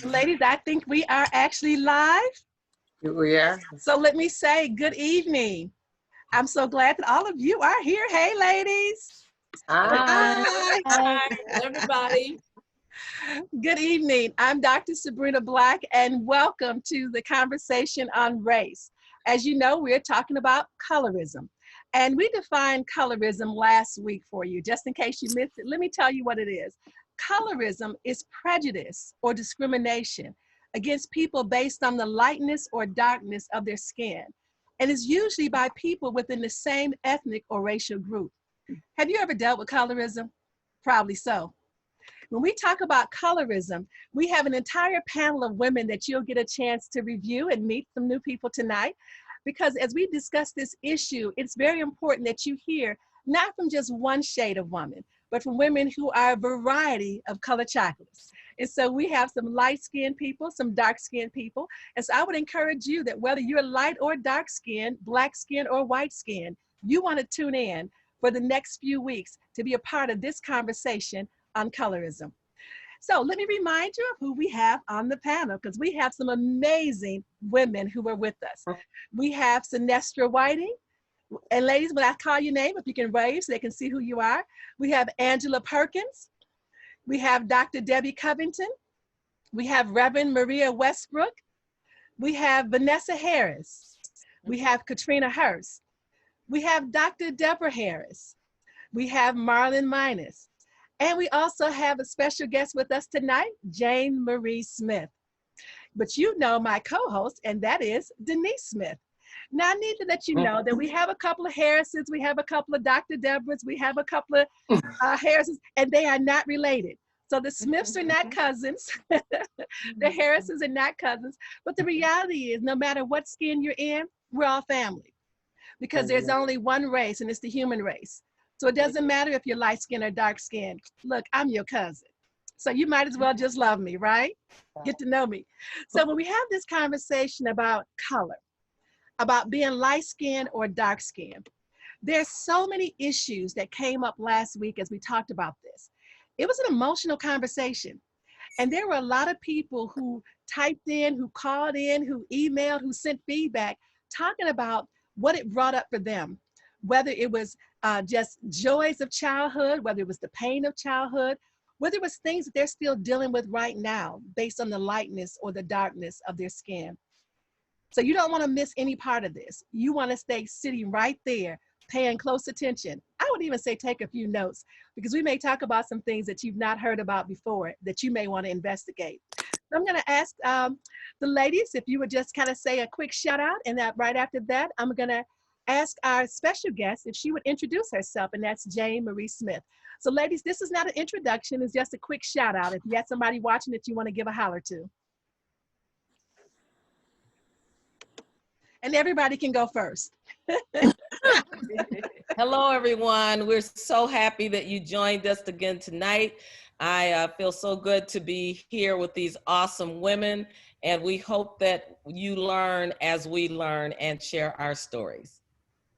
Ladies, I think we are actually live. We are. So let me say good evening. I'm so glad that all of you are here. Hey, ladies. Hi. Hi, everybody. Good evening. I'm Dr. Sabrina Black, and welcome to the conversation on race. As you know, we're talking about colorism. And we defined colorism last week for you. Just in case you missed it, let me tell you what it is. Colorism is prejudice or discrimination against people based on the lightness or darkness of their skin, and is usually by people within the same ethnic or racial group. Have you ever dealt with colorism? Probably so. When we talk about colorism, we have an entire panel of women that you'll get a chance to review and meet some new people tonight. Because as we discuss this issue, it's very important that you hear not from just one shade of woman, but from women who are a variety of color chocolates. And so we have some light-skinned people, some dark-skinned people. And so I would encourage you that whether you're light or dark-skinned, black-skinned or white-skinned, you want to tune in for the next few weeks to be a part of this conversation on colorism. So let me remind you of who we have on the panel, because we have some amazing women who are with us. We have Sinestra Whiting. And ladies, when I call your name, if you can wave so they can see who you are. We have Angela Perkins. We have Dr. Debbie Covington. We have Reverend Maria Westbrook. We have Vanessa Harris. We have Katrina Hurst. We have Dr. Deborah Harris. We have Marlon Minus. And we also have a special guest with us tonight, Jane Marie Smith. But you know my co-host, and that is Denise Smith. Now, I need to let you know that we have a couple of Harrises, we have a couple of Dr. Deborahs, we have a couple of Harrises, and they are not related. So the Smiths are not cousins. The Harrises are not cousins. But the reality is, no matter what skin you're in, we're all family. Because there's only one race, and it's the human race. So it doesn't matter if you're light skinned or dark skinned. Look, I'm your cousin. So you might as well just love me, right? Get to know me. So when we have this conversation about color, about being light skinned or dark skinned, there's so many issues that came up last week as we talked about this. It was an emotional conversation. And there were a lot of people who typed in, who called in, who emailed, who sent feedback, talking about what it brought up for them, whether it was just joys of childhood, whether it was the pain of childhood, whether it was things that they're still dealing with right now based on the lightness or the darkness of their skin. So you don't want to miss any part of this. You want to stay sitting right there, paying close attention. I would even say take a few notes, because we may talk about some things that you've not heard about before that you may want to investigate. So I'm going to ask the ladies if you would just kind of say a quick shout out, and that right after that, I'm going to ask our special guest if she would introduce herself, and that's Jane Marie Smith. So ladies, this is not an introduction, it's just a quick shout out. If you have somebody watching that you want to give a holler to. And everybody can go first. Hello, everyone. We're so happy that you joined us again tonight. I feel so good to be here with these awesome women, and we hope that you learn as we learn and share our stories.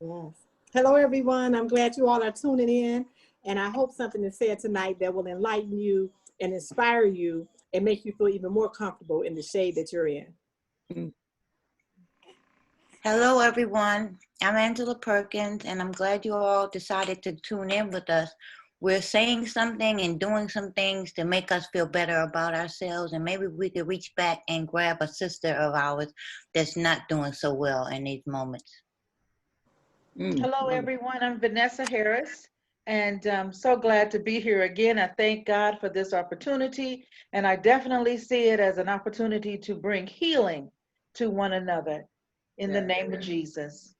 Yes. Hello, everyone. I'm glad you all are tuning in, and I hope something is said tonight that will enlighten you and inspire you and make you feel even more comfortable in the shade that you're in. Hello, everyone. I'm Angela Perkins, and I'm glad you all decided to tune in with us. We're saying something and doing some things to make us feel better about ourselves, and maybe we could reach back and grab a sister of ours that's not doing so well in these moments. Hello, everyone. I'm Vanessa Harris, and I'm so glad to be here again. I thank God for this opportunity, and I definitely see it as an opportunity to bring healing to one another in the name of Jesus.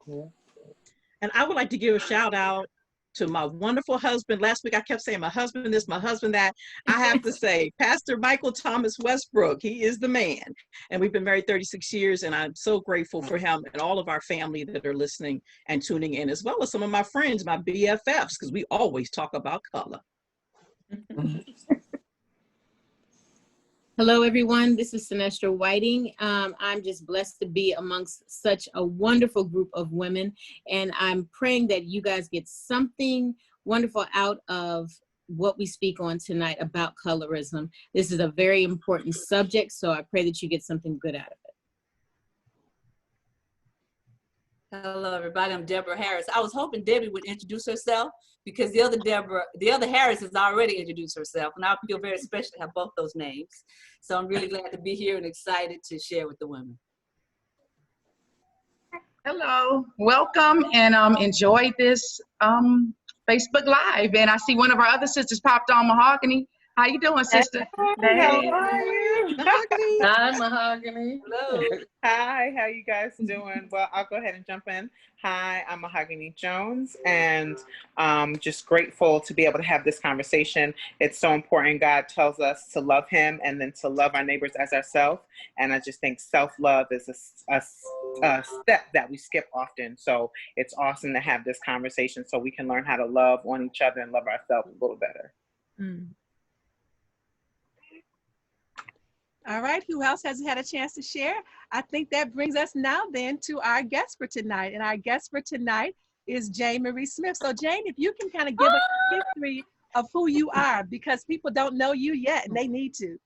And I would like to give a shout out to my wonderful husband. Last week I kept saying my husband this, my husband that. I have to say, Pastor Michael Thomas Westbrook, he is the man. And we've been married 36 years, and I'm so grateful for him and all of our family that are listening and tuning in, as well as some of my friends, my BFFs, because we always talk about color. Hello, everyone. This is Sinestra Whiting. I'm just blessed to be amongst such a wonderful group of women, and I'm praying that you guys get something wonderful out of what we speak on tonight about colorism. This is a very important subject, so I pray that you get something good out of it. Hello, everybody. I'm Deborah Harris. I was hoping Debbie would introduce herself because the other Harris has already introduced herself, and I feel very special to have both those names. So I'm really glad to be here and excited to share with the women. Hello, welcome, and enjoyed this Facebook Live. And I see one of our other sisters popped on, Mahogany. How you doing, sister? Hey. Hey. How are you? Mahogany. Hi, Mahogany. Hello. Hi, how you guys doing? Well, I'll go ahead and jump in. Hi, I'm Mahogany Jones, and just grateful to be able to have this conversation. It's so important. God tells us to love him and then to love our neighbors as ourselves. And I just think self-love is a step that we skip often. So it's awesome to have this conversation so we can learn how to love on each other and love ourselves a little better. All right, who else hasn't had a chance to share? I think that brings us now then to our guest for tonight. And our guest for tonight is Jane Marie Smith. So Jane, if you can kind of give us a history of who you are, because people don't know you yet and they need to.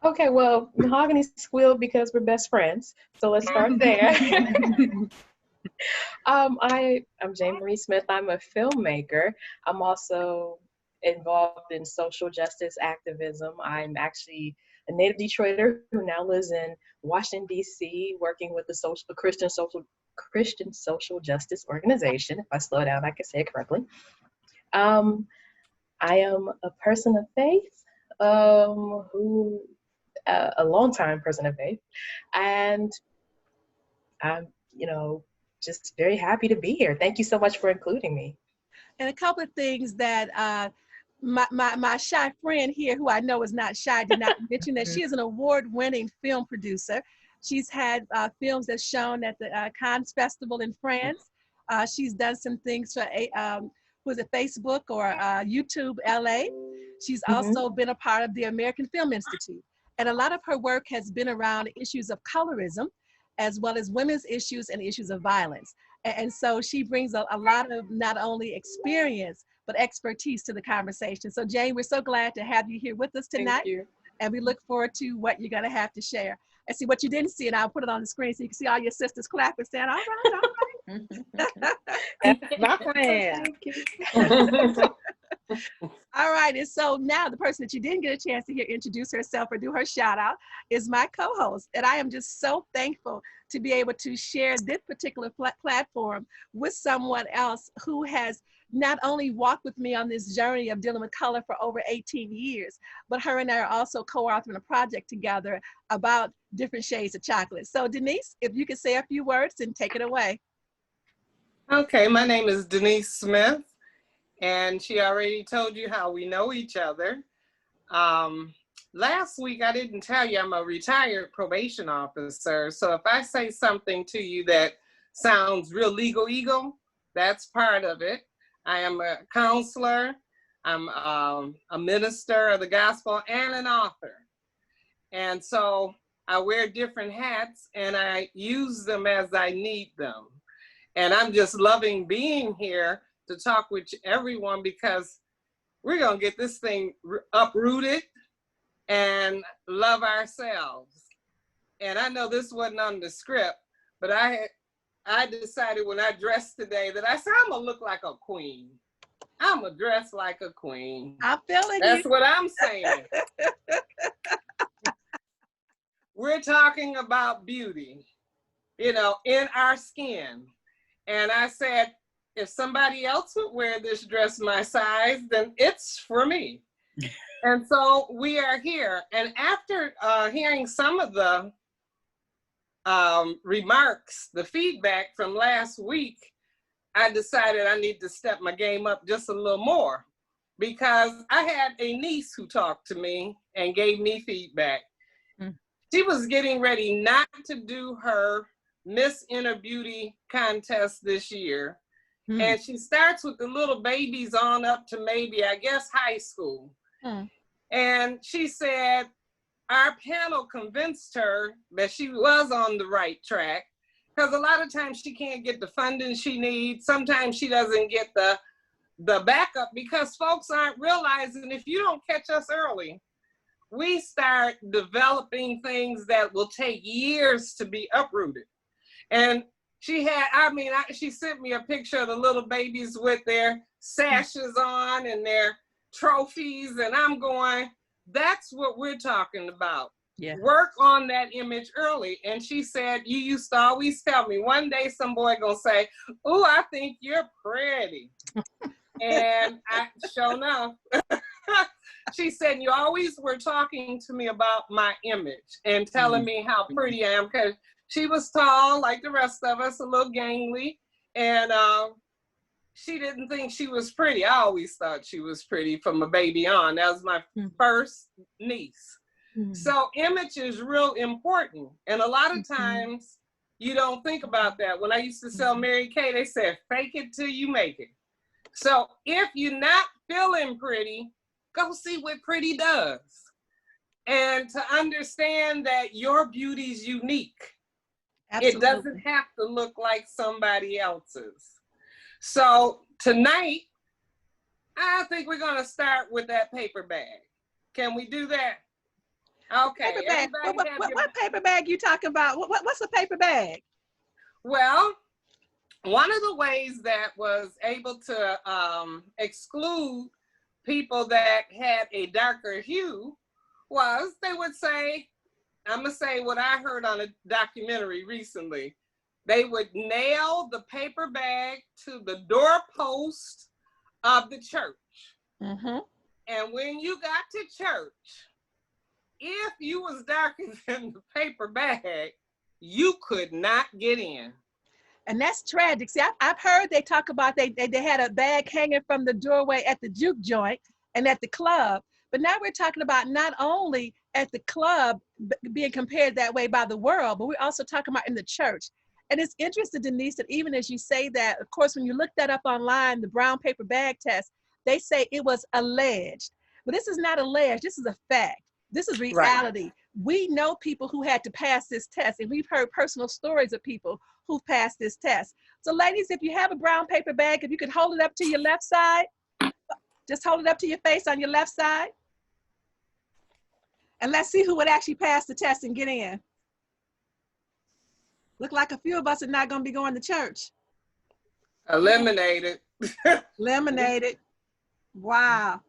Okay, well, Mahogany squealed because we're best friends. So let's start there. I'm Jane Marie Smith. I'm a filmmaker. I'm also involved in social justice activism. I'm actually a native Detroiter who now lives in Washington, D.C., working with the Christian social justice organization. If I slow down, I can say it correctly. I am a person of faith, a longtime person of faith, and I'm, just very happy to be here. Thank you so much for including me. And a couple of things that my shy friend here, who I know is not shy, did not mention that she is an award-winning film producer. She's had films that's shown at the Cannes Festival in France. She's done some things for Facebook or YouTube LA. She's also been a part of the American Film Institute. And a lot of her work has been around issues of colorism, as well as women's issues and issues of violence. And so she brings a lot of not only experience, but expertise to the conversation. So Jane, we're so glad to have you here with us tonight. Thank you. And we look forward to what you're gonna have to share. And see what you didn't see, and I'll put it on the screen so you can see all your sisters clapping, saying, all right. That's my friend. All right, and so now the person that you didn't get a chance to hear introduce herself or do her shout out is my co-host. And I am just so thankful to be able to share this particular platform with someone else who has not only walked with me on this journey of dealing with color for over 18 years, but her and I are also co-authoring a project together about different shades of chocolate. So Denise, if you could say a few words and take it away. Okay, my name is Denise Smith, and she already told you how we know each other. Last week, I didn't tell you I'm a retired probation officer. So if I say something to you that sounds real legal, that's part of it. I am a counselor, I'm a minister of the gospel, and an author. And so I wear different hats and I use them as I need them. And I'm just loving being here to talk with everyone because we're gonna get this thing uprooted and love ourselves. And I know this wasn't on the script, but I decided when I dressed today that I said, I'm gonna look like a queen. I'm gonna dress like a queen. I'm feeling That's you. what I'm saying. We're talking about beauty, in our skin. And I said, if somebody else would wear this dress my size, then it's for me. And so we are here. And after hearing some of the remarks, the feedback from last week, I decided I need to step my game up just a little more because I had a niece who talked to me and gave me feedback. She was getting ready not to do her Miss Inner Beauty contest this year. And she starts with the little babies on up to maybe, I guess, high school. And she said, our panel convinced her that she was on the right track because a lot of times she can't get the funding she needs. Sometimes she doesn't get the the backup, because folks aren't realizing if you don't catch us early, we start developing things that will take years to be uprooted. And she had, she sent me a picture of the little babies with their sashes on and their trophies. And I'm going, that's what we're talking about. Yeah. Work on that image early. And she said, you used to always tell me, one day some boy gonna say, "Ooh, I think you're pretty." And I sure enough, she said, you always were talking to me about my image and telling me how pretty I am, because she was tall like the rest of us, a little gangly, and she didn't think she was pretty. I always thought she was pretty from a baby on. That was my first niece. So image is real important. And a lot of times you don't think about that. When I used to sell Mary Kay, they said, fake it till you make it. So if you're not feeling pretty, go see what pretty does. And to understand that your beauty's unique. Absolutely. It doesn't have to look like somebody else's. So tonight, I think we're gonna start with that paper bag. Can we do that? Okay. Paper bag. What paper bag you talking about? What's a paper bag? Well, one of the ways that was able to exclude people that had a darker hue was they would say, I'm gonna say what I heard on a documentary recently. They would nail the paper bag to the doorpost of the church. And when you got to church, if you was darker than the paper bag, you could not get in. And that's tragic. See, I've heard they talk about they had a bag hanging from the doorway at the juke joint and at the club. But now we're talking about not only at the club being compared that way by the world, but we're also talking about in the church. And it's interesting, Denise, that even as you say that, of course, when you look that up online, the brown paper bag test, they say it was alleged. But this is not alleged. This is a fact. This is reality. Right. We know people who had to pass this test, and we've heard personal stories of people who've passed this test. So ladies, if you have a brown paper bag, if you could hold it up to your left side, just hold it up to your face on your left side. And let's see who would actually pass the test and get in. Look like a few of us are not going to be going to church. Eliminated. Eliminated. Wow.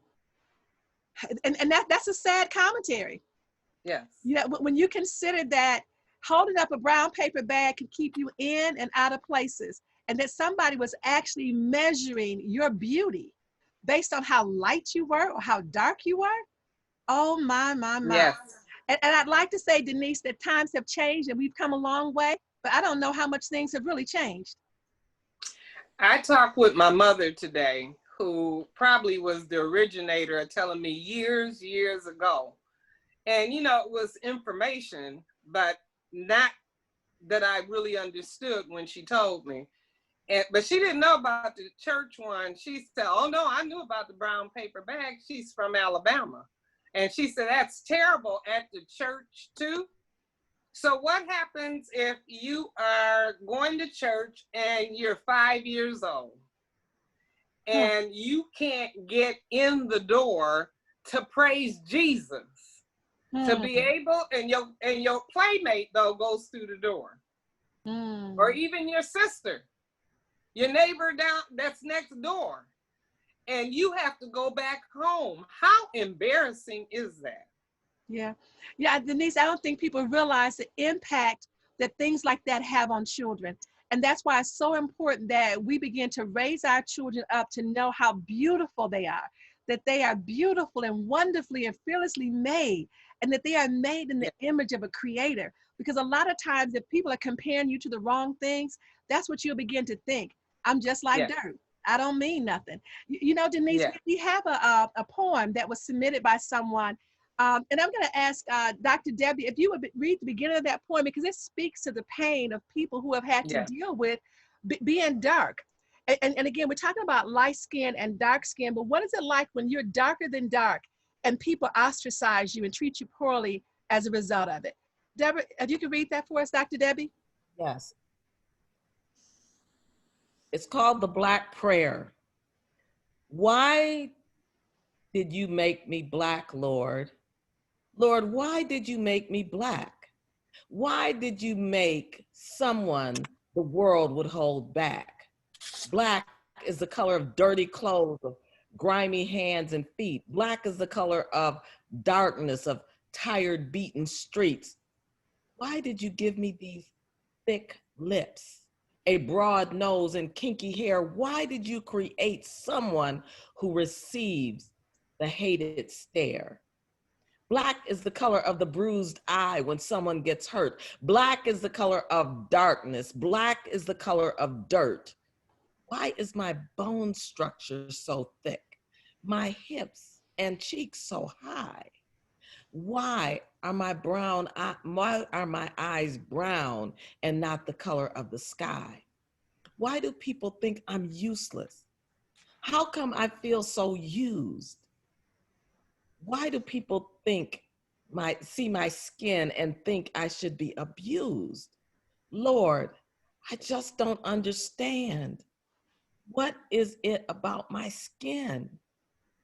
And that's a sad commentary. Yes. Yeah, when you consider that holding up a brown paper bag can keep you in and out of places, and that somebody was actually measuring your beauty based on how light you were or how dark you were. Oh my. Yes. And I'd like to say, Denise, that times have changed and we've come a long way, but I don't know how much things have really changed. I talked with my mother today, who probably was the originator of telling me years ago. And, you know, it was information, but not that I really understood when she told me. But she didn't know about the church one. She said, oh no, I knew about the brown paper bag. She's from Alabama. And she said, that's terrible at the church too. So what happens if you are going to church and you're 5 years old and you can't get in the door to praise Jesus? To be able, and your playmate though goes through the door. Or even your sister, your neighbor down that's next door, and you have to go back home. How embarrassing is that? Yeah, Denise, I don't think people realize the impact that things like that have on children. And that's why it's so important that we begin to raise our children up to know how beautiful they are, that they are beautiful and wonderfully and fearlessly made, and that they are made in the image of a creator. Because a lot of times if people are comparing you to the wrong things, that's what you'll begin to think. I'm just like dirt. I don't mean nothing. You know, Denise, we have a poem that was submitted by someone. And I'm going to ask Dr. Debbie if you would read the beginning of that poem, because it speaks to the pain of people who have had to deal with being dark. And again, we're talking about light skin and dark skin, but what is it like when you're darker than dark and people ostracize you and treat you poorly as a result of it? Deborah, if you could read that for us, Dr. Debbie? Yes. It's called The Black Prayer. Why did you make me black, Lord? Lord, why did you make me black? Why did you make someone the world would hold back? Black is the color of dirty clothes, of grimy hands and feet. Black is the color of darkness, of tired, beaten streets. Why did you give me these thick lips, a broad nose and kinky hair? Why did you create someone who receives the hated stare? Black is the color of the bruised eye when someone gets hurt. Black is the color of darkness. Black is the color of dirt. Why is my bone structure so thick? My hips and cheeks so high? Why are why are my eyes brown and not the color of the sky? Why do people think I'm useless? How come I feel so used? Why do people see my skin and think I should be abused? Lord, I just don't understand. What is it about my skin?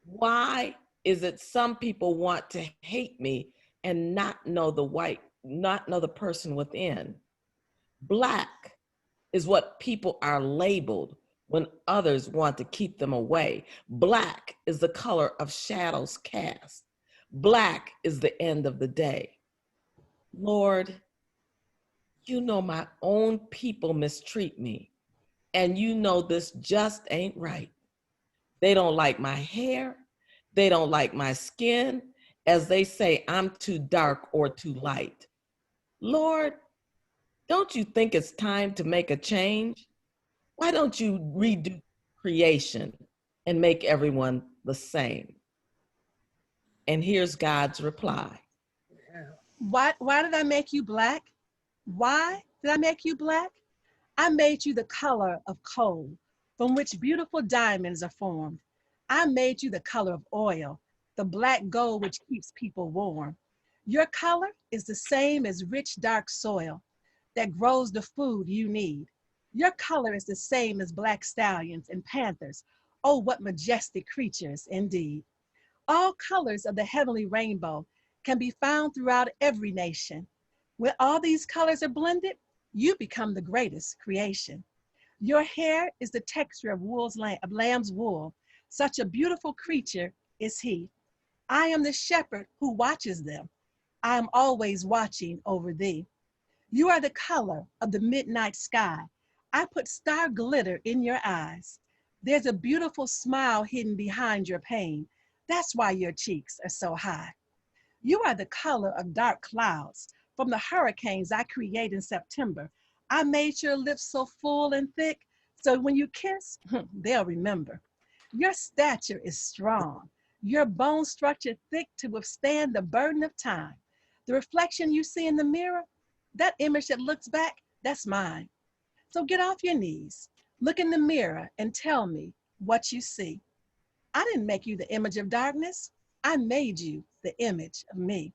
Why is it some people want to hate me and not know the person within? Black is what people are labeled when others want to keep them away. Black is the color of shadows cast. Black is the end of the day. Lord, you know my own people mistreat me, and you know this just ain't right. They don't like my hair. They don't like my skin, as they say I'm too dark or too light. Lord, don't you think it's time to make a change? Why don't you redo creation and make everyone the same? And here's God's reply. Why did I make you black? Why did I make you black? I made you the color of coal, from which beautiful diamonds are formed. I made you the color of oil, the black gold which keeps people warm. Your color is the same as rich, dark soil that grows the food you need. Your color is the same as black stallions and panthers. Oh, what majestic creatures indeed. All colors of the heavenly rainbow can be found throughout every nation. When all these colors are blended, you become the greatest creation. Your hair is the texture of lamb's wool. Such a beautiful creature is he. I am the shepherd who watches them. I am always watching over thee. You are the color of the midnight sky. I put star glitter in your eyes. There's a beautiful smile hidden behind your pain. That's why your cheeks are so high. You are the color of dark clouds. From the hurricanes I create in September, I made your lips so full and thick, so when you kiss, they'll remember. Your stature is strong, your bone structure thick to withstand the burden of time. The reflection you see in the mirror, that image that looks back, that's mine. So get off your knees, look in the mirror and tell me what you see. I didn't make you the image of darkness. I made you the image of me.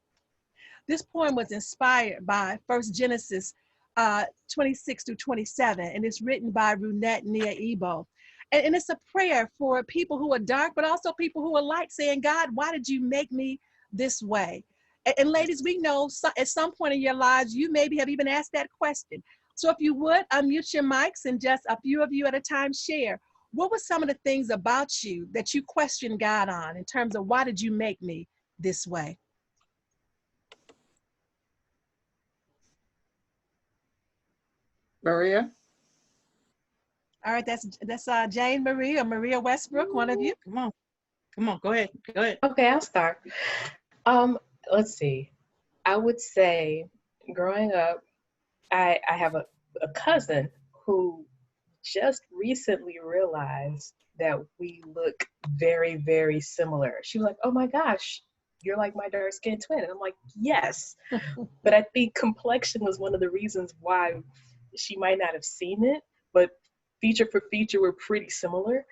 This poem was inspired by 1 Genesis 26 through 27, and it's written by Runette Nia Ebo. And it's a prayer for people who are dark, but also people who are light, saying, God, why did you make me this way? And ladies, we know at some point in your lives, you maybe have even asked that question. So if you would, unmute your mics and just a few of you at a time share. What were some of the things about you that you questioned God on in terms of why did you make me this way? Maria? All right, that's Jane Marie or Maria Westbrook, one of you. Come on, go ahead. Okay, I'll start. Let's see. I would say growing up, I have a cousin who just recently realized that we look very, very similar. She was like, oh my gosh, you're like my dark skinned twin. And I'm like, yes. But I think complexion was one of the reasons why she might not have seen it, but feature for feature, we're pretty similar.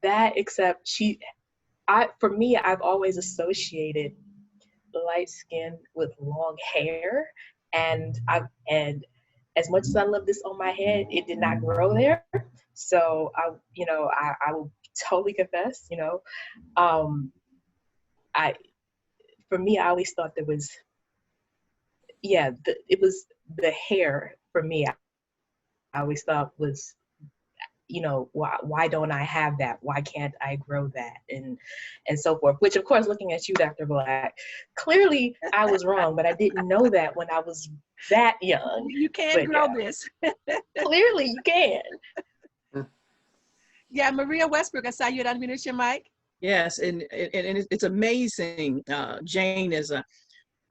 Except for me, I've always associated light skin with long hair, and as much as I love this on my head, it did not grow there. So I will totally confess, you know. For me, I always thought there was, it was the hair for me. I always thought was, you know, why don't I have that? Why can't I grow that? And so forth, which of course, looking at you, Dr. Black, clearly I was wrong, but I didn't know that when I was that young. You can But grow yeah, this. clearly you can. Yeah, Maria Westbrook, I saw you had unmuted your mic. Yes, and it's amazing, Jane,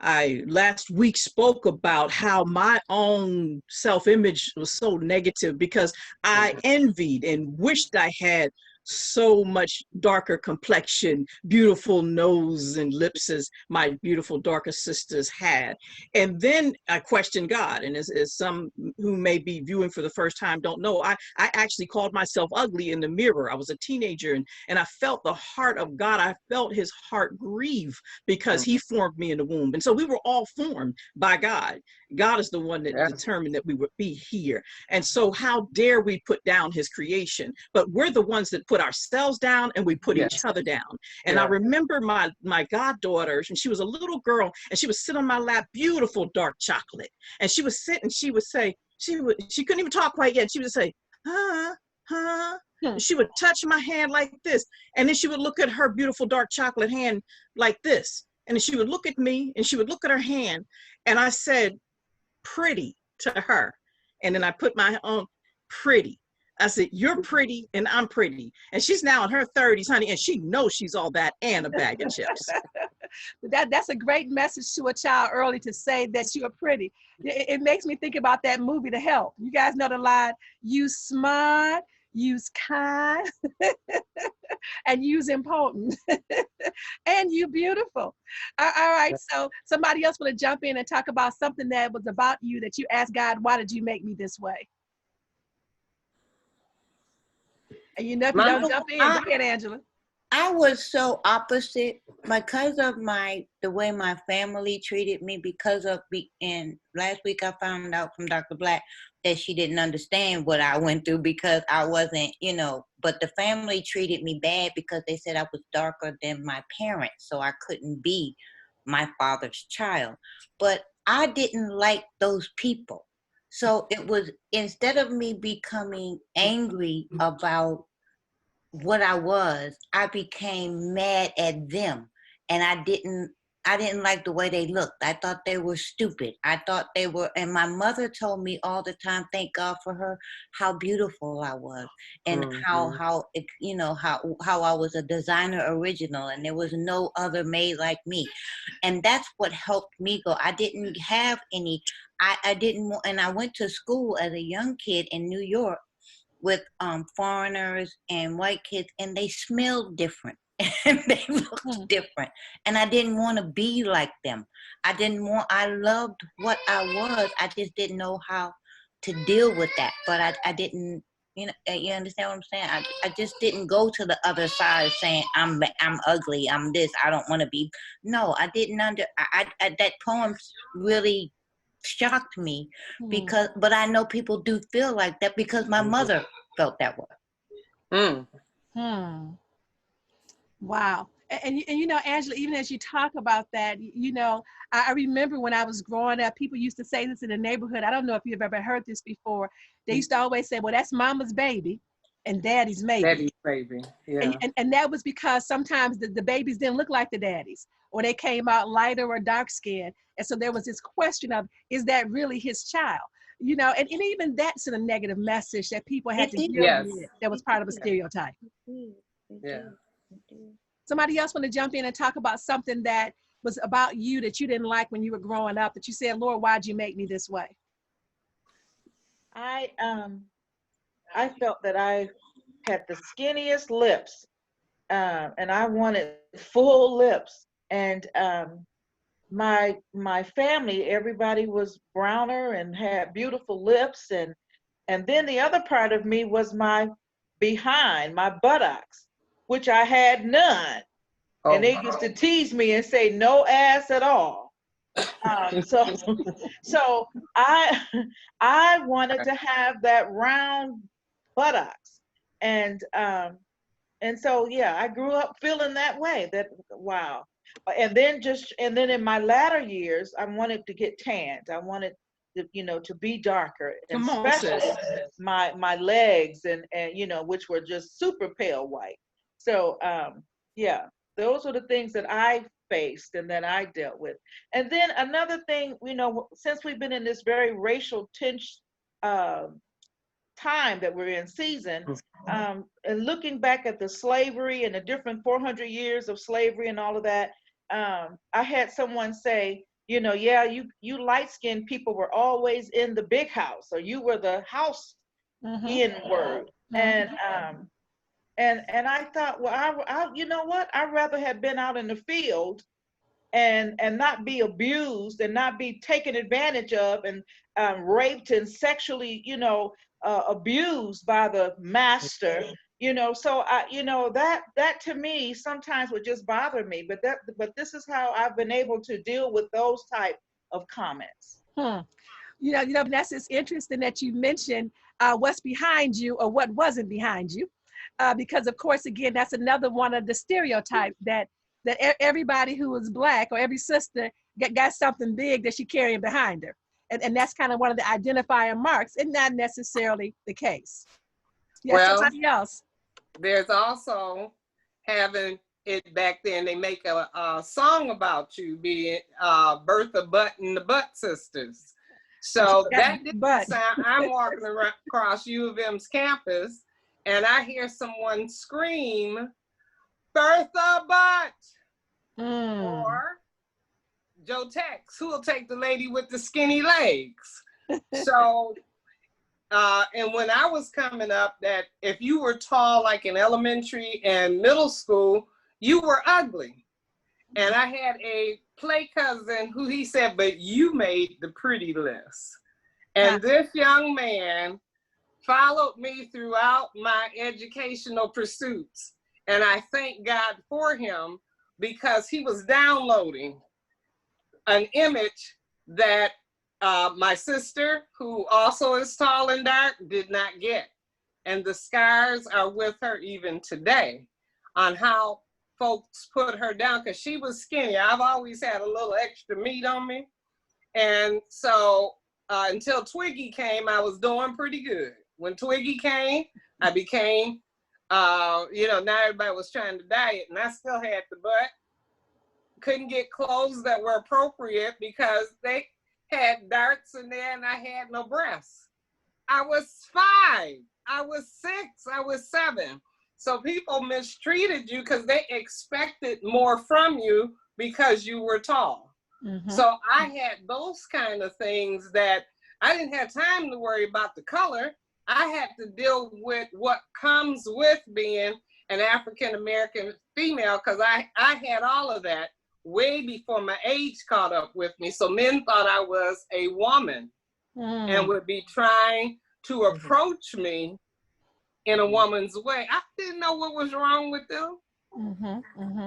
I last week spoke about how my own self-image was so negative because I envied and wished I had so much darker complexion, beautiful nose and lips as my beautiful darker sisters had. And then I questioned God. And as some who may be viewing for the first time don't know, I actually called myself ugly in the mirror. I was a teenager and I felt the heart of God. I felt his heart grieve because he formed me in the womb. And so we were all formed by God. God is the one that determined that we would be here. And so how dare we put down his creation? But we're the ones that put ourselves down and we put each other down. And I remember my goddaughter, and she was a little girl, and she would sit on my lap, beautiful dark chocolate. And she would sit and she would say, she couldn't even talk quite yet. She would say, huh, huh. She would touch my hand like this. And then she would look at her beautiful dark chocolate hand like this. And then she would look at me and she would look at her hand. And I said, pretty to her. And then I put my own pretty. I said, you're pretty and I'm pretty. And she's now in her 30s, honey, and she knows she's all that and a bag of chips. That's a great message to a child early to say that you are pretty. It makes me think about that movie, The Help. You guys know the line, you smart, use kind, and use important, and you beautiful. All right, so somebody else want to jump in and talk about something that was about you that you asked God, why did you make me this way? And you know, if you don't jump in, go ahead, Angela. I was so opposite because of the way my family treated me, and last week I found out from Dr. Black that she didn't understand what I went through because I wasn't, you know, but the family treated me bad because they said I was darker than my parents, so I couldn't be my father's child. But I didn't like those people. So it was, instead of me becoming angry about what I became mad at them, and I didn't like the way they looked. I thought they were stupid. I thought they were, and my mother told me all the time, thank God for her, how beautiful I was, and how you know, how I was a designer original, and there was no other made like me, and that's what helped me go. I didn't have any. I didn't, and I went to school as a young kid in New York with foreigners and white kids, and they smelled different and they looked different, and I didn't want to be like them. I loved what I was, I just didn't know how to deal with that. But I didn't, you know, you understand what I'm saying? I just didn't go to the other side saying I'm ugly, I'm this, I don't want to be. No, I didn't that poem really shocked me because, but I know people do feel like that because my mother felt that way. Wow. And you know, Angela, even as you talk about that, you know, I remember when I was growing up, people used to say this in the neighborhood. I don't know if you've ever heard this before. They used to always say, well, that's mama's baby and daddy's maybe. Daddy's baby, yeah. And that was because sometimes the babies didn't look like the daddies, or they came out lighter or dark skinned. And so there was this question of, is that really his child? You know, and even that's in a negative message that people had to deal with. That was part of a stereotype. Yeah. Somebody else want to jump in and talk about something that was about you that you didn't like when you were growing up, that you said, Lord, why'd you make me this way? I felt that I had the skinniest lips, and I wanted full lips. And my family, everybody was browner and had beautiful lips. And then the other part of me was my behind, my buttocks, which I had none. And they used to tease me and say, no ass at all. So I wanted to have that round buttocks. And And so, yeah, I grew up feeling that way, that, wow. And then in my latter years, I wanted to get tanned. I wanted to, to be darker, and Come on, especially sis. my legs and, which were just super pale white. So, yeah, those are the things that I faced and that I dealt with. And then another thing, since we've been in this very racial tense time that we're in season, and looking back at the slavery and the different 400 years of slavery and all of that, I had someone say, yeah, you light-skinned people were always in the big house, or you were the house in word. And I thought, well, I you know what? I'd rather have been out in the field and not be abused and not be taken advantage of and raped and sexually, abused by the master. So that to me sometimes would just bother me. But this is how I've been able to deal with those type of comments. Vanessa, it's interesting that you mentioned what's behind you or what wasn't behind you, because of course, again, that's another one of the stereotypes that everybody who is Black, or every sister got something big that she carrying behind her, and that's kind of one of the identifying marks, and not necessarily the case. Yeah, Well, somebody else. There's also having it back then. They make a song about you being Bertha Butt and the Butt Sisters. So that didn't sound. I'm walking across U of M's campus, and I hear someone scream, "Bertha Butt!" Or Joe Tex, who will take the lady with the skinny legs. So, and when I was coming up, that if you were tall, like in elementary and middle school, you were ugly. And I had a play cousin who he said, but you made the pretty list. And this young man followed me throughout my educational pursuits. And I thank God for him, because he was downloading an image that my sister, who also is tall and dark, did not get. And the scars are with her even today on how folks put her down, because she was skinny. I've always had a little extra meat on me. And so until Twiggy came, I was doing pretty good. When Twiggy came, I became, now everybody was trying to diet, and I still had the butt. Couldn't get clothes that were appropriate because they had darts in there and I had no breasts. I was 5, I was 6, I was 7. So people mistreated you because they expected more from you because you were tall. So I had those kind of things that I didn't have time to worry about the color. I had to deal with what comes with being an African-American female, because I had all of that way before my age caught up with me. So men thought I was a woman and would be trying to approach me in a woman's way. I didn't know what was wrong with them.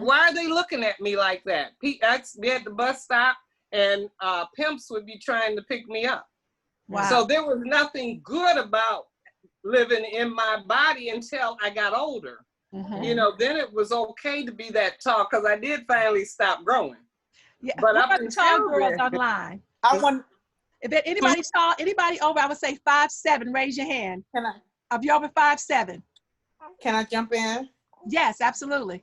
Why are they looking at me like that? I'd be at the bus stop and pimps would be trying to pick me up. Wow. So there was nothing good about living in my body until I got older. Then it was okay to be that tall, because I did finally stop growing. Yeah, but up until tall girls online. If anybody tall, anybody over, I would say 5'7", raise your hand. Can I? If you're over 5'7". Can I jump in? Yes, absolutely.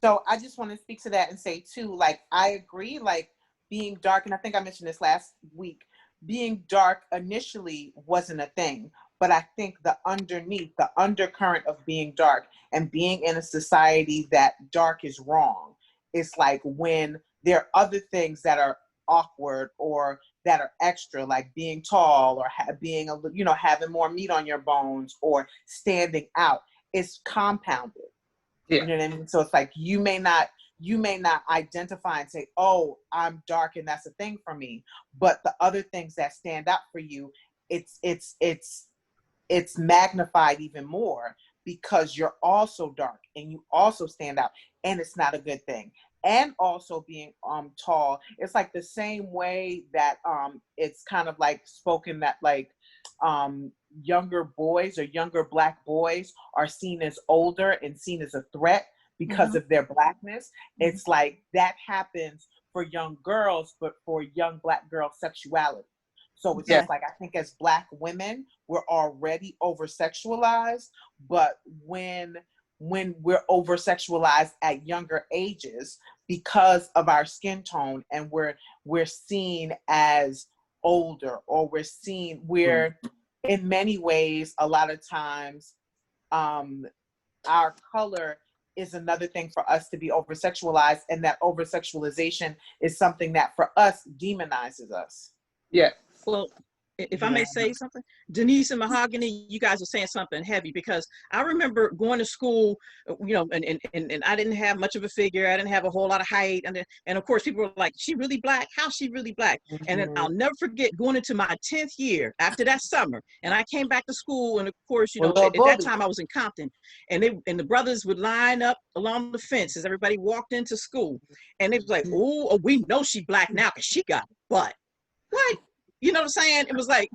So I just want to speak to that and say too, like, I agree, like being dark, and I think I mentioned this last week, being dark initially wasn't a thing. But I think the undercurrent of being dark and being in a society that dark is wrong, it's like when there are other things that are awkward or that are extra, like being tall or being having more meat on your bones or standing out, it's compounded. Yeah. You know what I mean? So it's like you may not identify and say, oh, I'm dark and that's a thing for me. But the other things that stand out for you, it's magnified even more because you're also dark and you also stand out, and it's not a good thing. And also being tall, it's like the same way that it's kind of like spoken that like younger boys or younger Black boys are seen as older and seen as a threat because of their Blackness. It's like that happens for young girls, but for young Black girl sexuality. So it's just like, I think as Black women, we're already over-sexualized, but when we're over-sexualized at younger ages because of our skin tone, and we're seen as older, or we're in many ways, a lot of times, our color is another thing for us to be over-sexualized, and that over-sexualization is something that for us demonizes us. Yeah. Well, if I may say something, Denise and Mahogany, you guys are saying something heavy, because I remember going to school, you know, and I didn't have much of a figure. I didn't have a whole lot of height. And of course, people were like, she really Black? How's she really Black? And then I'll never forget going into my 10th year after that summer. And I came back to school. And of course, you know, at that time I was in Compton, and the brothers would line up along the fence as everybody walked into school. And they was like, oh, we know she Black now because she got butt. What? You know what I'm saying? It was like,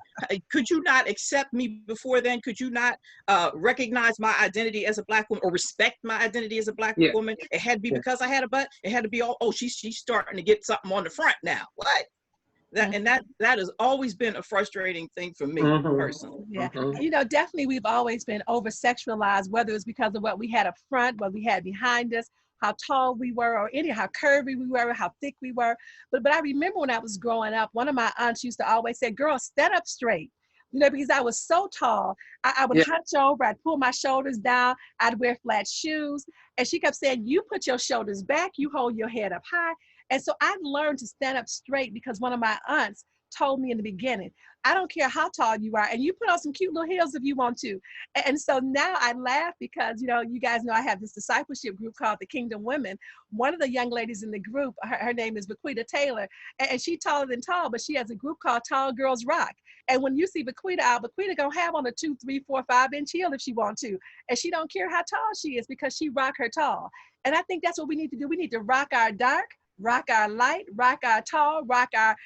could you not accept me before then? Could you not recognize my identity as a Black woman, or respect my identity as a Black woman? It had to be because I had a butt. It had to be, oh, she's starting to get something on the front now. What? That has always been a frustrating thing for me personally. Yeah, you know, definitely we've always been over-sexualized, whether it's because of what we had up front, what we had behind us, how tall we were, or how curvy we were, how thick we were. But I remember when I was growing up, one of my aunts used to always say, girl, stand up straight. You know, because I was so tall, I would hunch over, I'd pull my shoulders down, I'd wear flat shoes. And she kept saying, you put your shoulders back, you hold your head up high. And so I've learned to stand up straight because one of my aunts told me in the beginning, I don't care how tall you are, and you put on some cute little heels if you want to. And so now I laugh because, you know, you guys know I have this discipleship group called the Kingdom Women. One of the young ladies in the group, her name is Vaquita Taylor, and she's taller than tall, but she has a group called Tall Girls Rock. And when you see Vaquita out, Vaquita gonna have on a 2, 3, 4, 5-inch heel if she want to. And she don't care how tall she is because she rock her tall. And I think that's what we need to do. We need to rock our dark, rock our light, rock our tall, rock our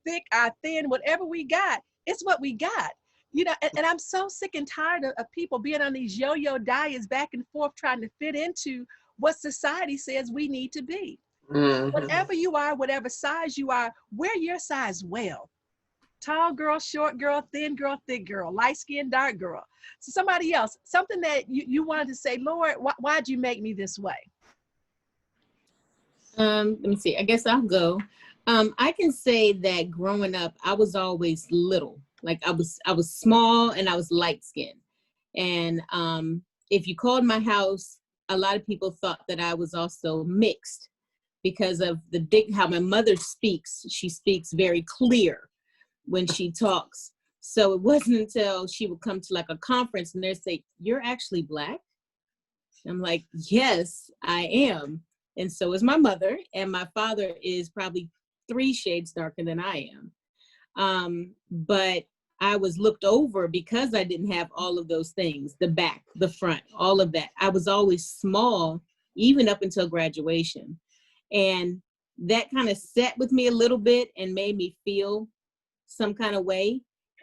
thick, our thin, whatever we got. It's what we got. You know, and I'm so sick and tired of people being on these yo-yo diets back and forth trying to fit into what society says we need to be. Whatever you are, whatever size you are, wear your size well. Tall girl, short girl, thin girl, thick girl, light skin, dark girl. So somebody else, something that you wanted to say, Lord, why'd you make me this way? Let me see, I guess I'll go. I can say that growing up, I was always little. Like I was small and I was light skinned. And if you called my house, a lot of people thought that I was also mixed because of how my mother speaks. She speaks very clear when she talks. So it wasn't until she would come to like a conference and they'd say, you're actually Black? I'm like, yes, I am. And so is my mother, and my father is probably 3 shades darker than I am. But I was looked over because I didn't have all of those things, the back, the front, all of that. I was always small, even up until graduation. And that kind of sat with me a little bit and made me feel some kind of way,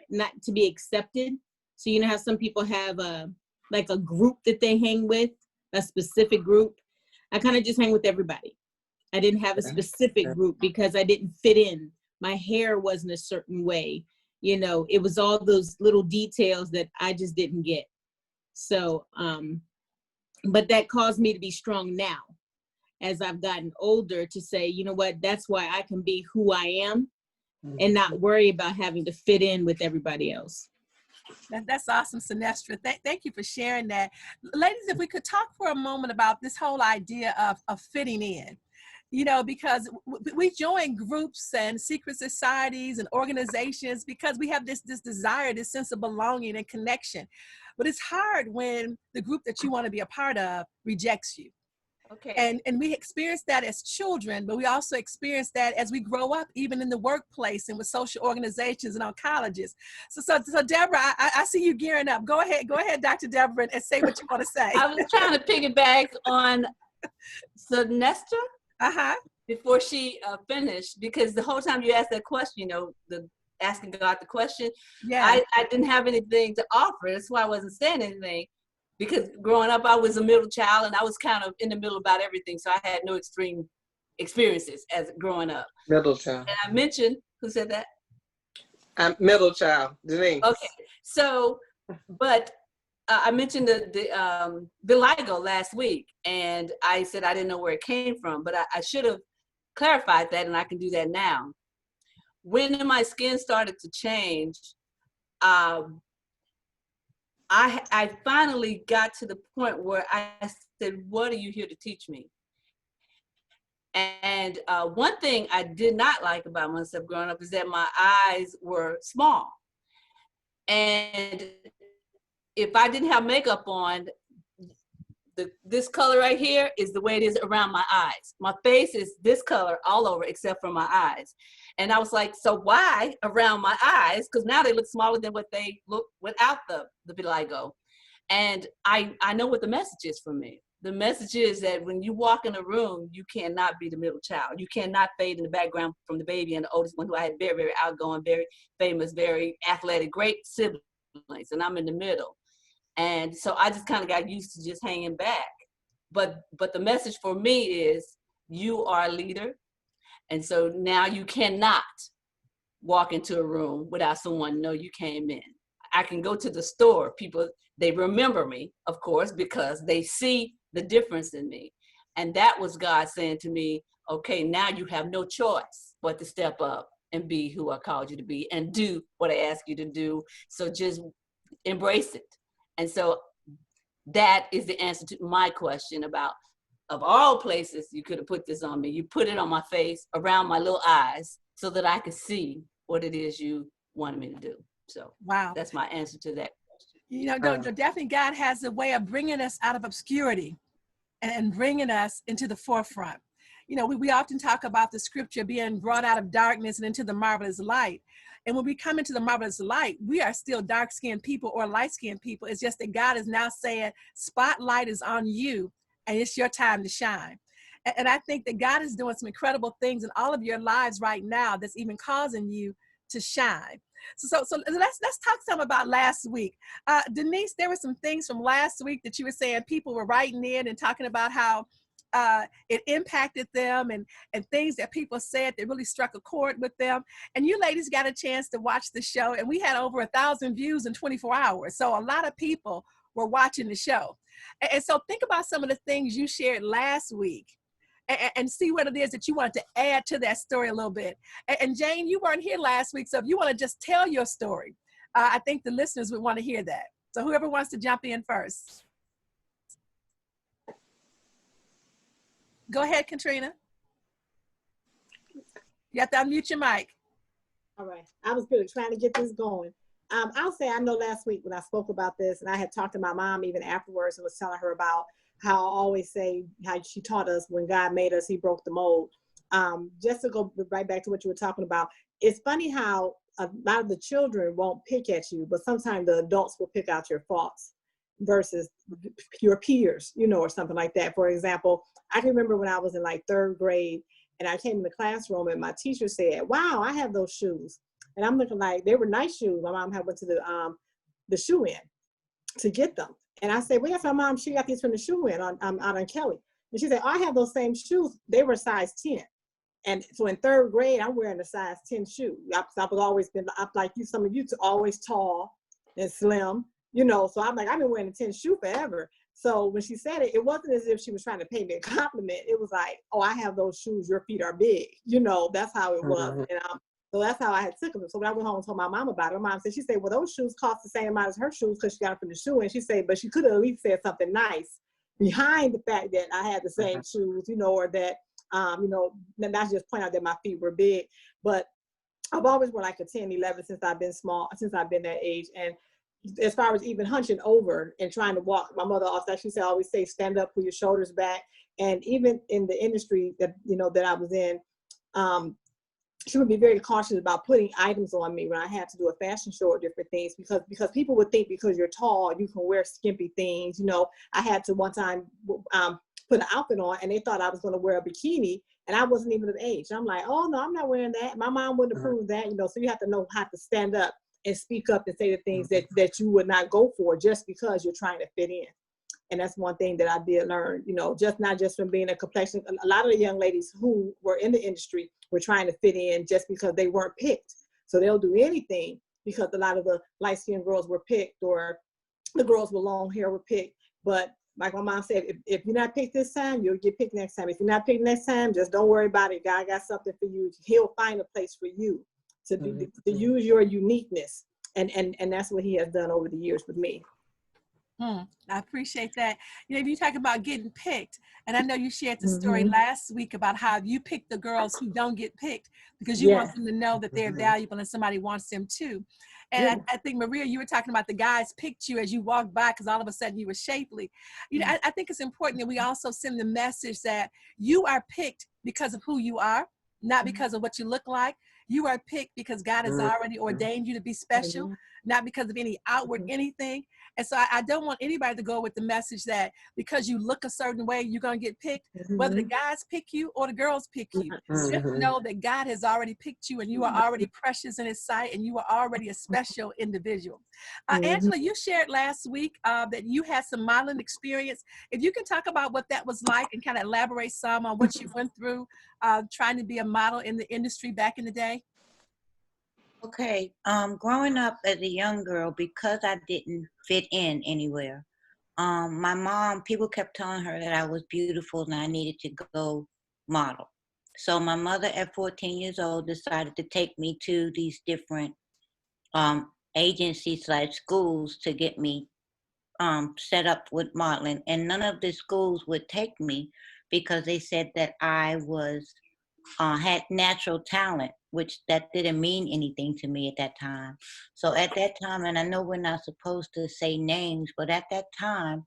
not to be accepted. So you know how some people have a group that they hang with, a specific group. I kind of just hang with everybody. I didn't have a specific group because I didn't fit in. My hair wasn't a certain way. You know, it was all those little details that I just didn't get. So, but that caused me to be strong now as I've gotten older to say, you know what, that's why I can be who I am and not worry about having to fit in with everybody else. That's awesome, Sinestra. Thank you for sharing that. Ladies, if we could talk for a moment about this whole idea of fitting in, you know, because we join groups and secret societies and organizations because we have this desire, this sense of belonging and connection. But it's hard when the group that you want to be a part of rejects you. Okay. And we experience that as children, but we also experience that as we grow up, even in the workplace and with social organizations and on colleges. So Deborah, I see you gearing up. Go ahead, Dr. Deborah, and say what you want to say. I was trying to piggyback on Sinestra before she finished, because the whole time you asked that question, you know, asking God the question. Yeah. I didn't have anything to offer. That's why I wasn't saying anything, because growing up, I was a middle child and I was kind of in the middle about everything. So I had no extreme experiences as growing up. Middle child. And I mentioned, who said that? I'm middle child, Denise. Okay, so, but I mentioned the vitiligo last week, and I said I didn't know where it came from, but I should have clarified that, and I can do that now. When my skin started to change, I finally got to the point where I said, what are you here to teach me? And one thing I did not like about myself growing up is that my eyes were small. And if I didn't have makeup on, this color right here is the way it is around my eyes. My face is this color all over except for my eyes. And I was like, so why around my eyes? Because now they look smaller than what they look without the vitiligo. And I know what the message is for me. The message is that when you walk in a room, you cannot be the middle child. You cannot fade in the background from the baby and the oldest one, who I had very, very outgoing, very famous, very athletic, great siblings, and I'm in the middle. And so I just kind of got used to just hanging back. But the message for me is, you are a leader. And so now you cannot walk into a room without someone know you came in. I can go to the store. People, they remember me, of course, because they see the difference in me. And that was God saying to me, okay, now you have no choice but to step up and be who I called you to be and do what I asked you to do. So just embrace it. And so that is the answer to my question about, of all places you could have put this on me, you put it on my face, around my little eyes, so that I could see what it is you wanted me to do. So wow, that's my answer to that question. You know, definitely God has a way of bringing us out of obscurity and bringing us into the forefront. You know, we often talk about the scripture being brought out of darkness and into the marvelous light. And when we come into the marvelous light, we are still dark-skinned people or light-skinned people. It's just that God is now saying, spotlight is on you and it's your time to shine. And I think that God is doing some incredible things in all of your lives right now that's even causing you to shine. So let's talk some about last week. Denise, there were some things from last week that you were saying people were writing in and talking about how it impacted them and things that people said that really struck a chord with them. And you ladies got a chance to watch the show, and we had over 1,000 views in 24 hours. So a lot of people were watching the show. And so think about some of the things you shared last week and see what it is that you want to add to that story a little bit. And Jane, you weren't here last week, so if you want to just tell your story, I think the listeners would want to hear that. So whoever wants to jump in first. Go ahead, Katrina. You have to unmute your mic. All right, I was really trying to get this going. I'll say I know last week when I spoke about this, and I had talked to my mom even afterwards and was telling her about how I always say how she taught us when God made us, he broke the mold. Just to go right back to what you were talking about, it's funny how a lot of the children won't pick at you, but sometimes the adults will pick out your faults versus your peers, you know, or something like that. For example, I can remember when I was in like 3rd grade and I came in the classroom and my teacher said, wow, I have those shoes. And I'm looking like, they were nice shoes. My mom had went to the shoe in to get them. And I said, well, yes, my mom, she got these from the shoe in out on Kelly. And she said, oh, I have those same shoes. They were size 10. And so in 3rd grade, I'm wearing a size 10 shoe. I've always been, like you, some of you, always tall and slim, you know. So I'm like, I've been wearing a 10 shoe forever. So when she said it, it wasn't as if she was trying to pay me a compliment. It was like, oh, I have those shoes. Your feet are big. You know, that's how it was. And so that's how I had took them. So when I went home and told my mom about it, my mom said, she said, well, those shoes cost the same amount as her shoes because she got them from the shoe. And she said, but she could have at least said something nice behind the fact that I had the same shoes, you know, or that, you know, not just point out that my feet were big. But I've always worn like a 10, 11 since I've been small, since I've been that age. And as far as even hunching over and trying to walk, my mother also, she said, always say, stand up, pull your shoulders back. And even in the industry that, you know, that I was in, she would be very cautious about putting items on me when I had to do a fashion show or different things, because people would think because you're tall, you can wear skimpy things. You know, I had to one time put an outfit on and they thought I was going to wear a bikini And I wasn't even of age. I'm like, oh no, I'm not wearing that. My mom wouldn't approve that, you know. So you have to know how to stand up and speak up and say the things that you would not go for just because you're trying to fit in. And that's one thing that I did learn, you know, just not just from being a complexion. A lot of the young ladies who were in the industry were trying to fit in just because they weren't picked. So they'll do anything because a lot of the light-skinned girls were picked, or the girls with long hair were picked. But like my mom said, if you're not picked this time, you'll get picked next time. If you're not picked next time, just don't worry about it. God got something for you. He'll find a place for you to be, to use your uniqueness. And that's what he has done over the years with me. I appreciate that. You know, if you talk about getting picked, and I know you shared the story last week about how you pick the girls who don't get picked because you want them to know that they're valuable and somebody wants them too. And I think, Maria, you were talking about the guys picked you as you walked by because all of a sudden you were shapely. You know, I think it's important that we also send the message that you are picked because of who you are, not because of what you look like. You are picked because God has already ordained you to be special, not because of any outward anything. And so I don't want anybody to go with the message that because you look a certain way, you're going to get picked, whether the guys pick you or the girls pick you. Just know that God has already picked you and you are already precious in his sight and you are already a special individual. Angela, you shared last week that you had some modeling experience. If you can talk about what that was like and kind of elaborate some on what you went through trying to be a model in the industry back in the day. Okay, growing up as a young girl, because I didn't fit in anywhere, my mom, people kept telling her that I was beautiful and I needed to go model. So my mother at 14 years old decided to take me to these different agencies like schools to get me set up with modeling. And none of the schools would take me because they said that I was had natural talent, which that didn't mean anything to me at that time. So at that time, and I know we're not supposed to say names, but at that time,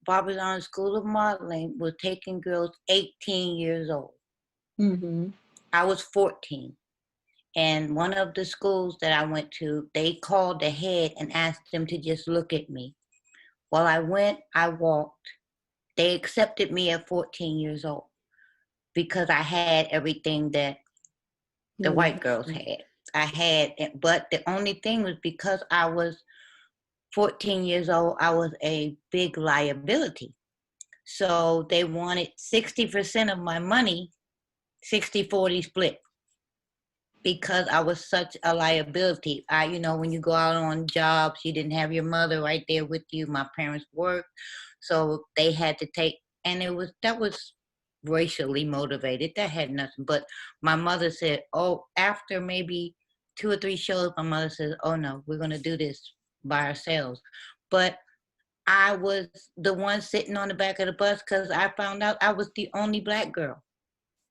Barbizon School of Modeling was taking girls 18 years old. I was 14. And one of the schools that I went to, they called the head and asked them to just look at me. While I went, I walked. They accepted me at 14 years old because I had everything that the white girls had. I had, but the only thing was because I was 14 years old, I was a big liability. So they wanted 60% of my money, 60-40 split, because I was such a liability. You know, when you go out on jobs, you didn't have your mother right there with you. My parents worked, so they had to take, and that was racially motivated. That had nothing. But my mother said, oh, after maybe 2 or 3 shows, my mother says, oh no, we're going to do this by ourselves. But I was the one sitting on the back of the bus because I found out I was the only Black girl.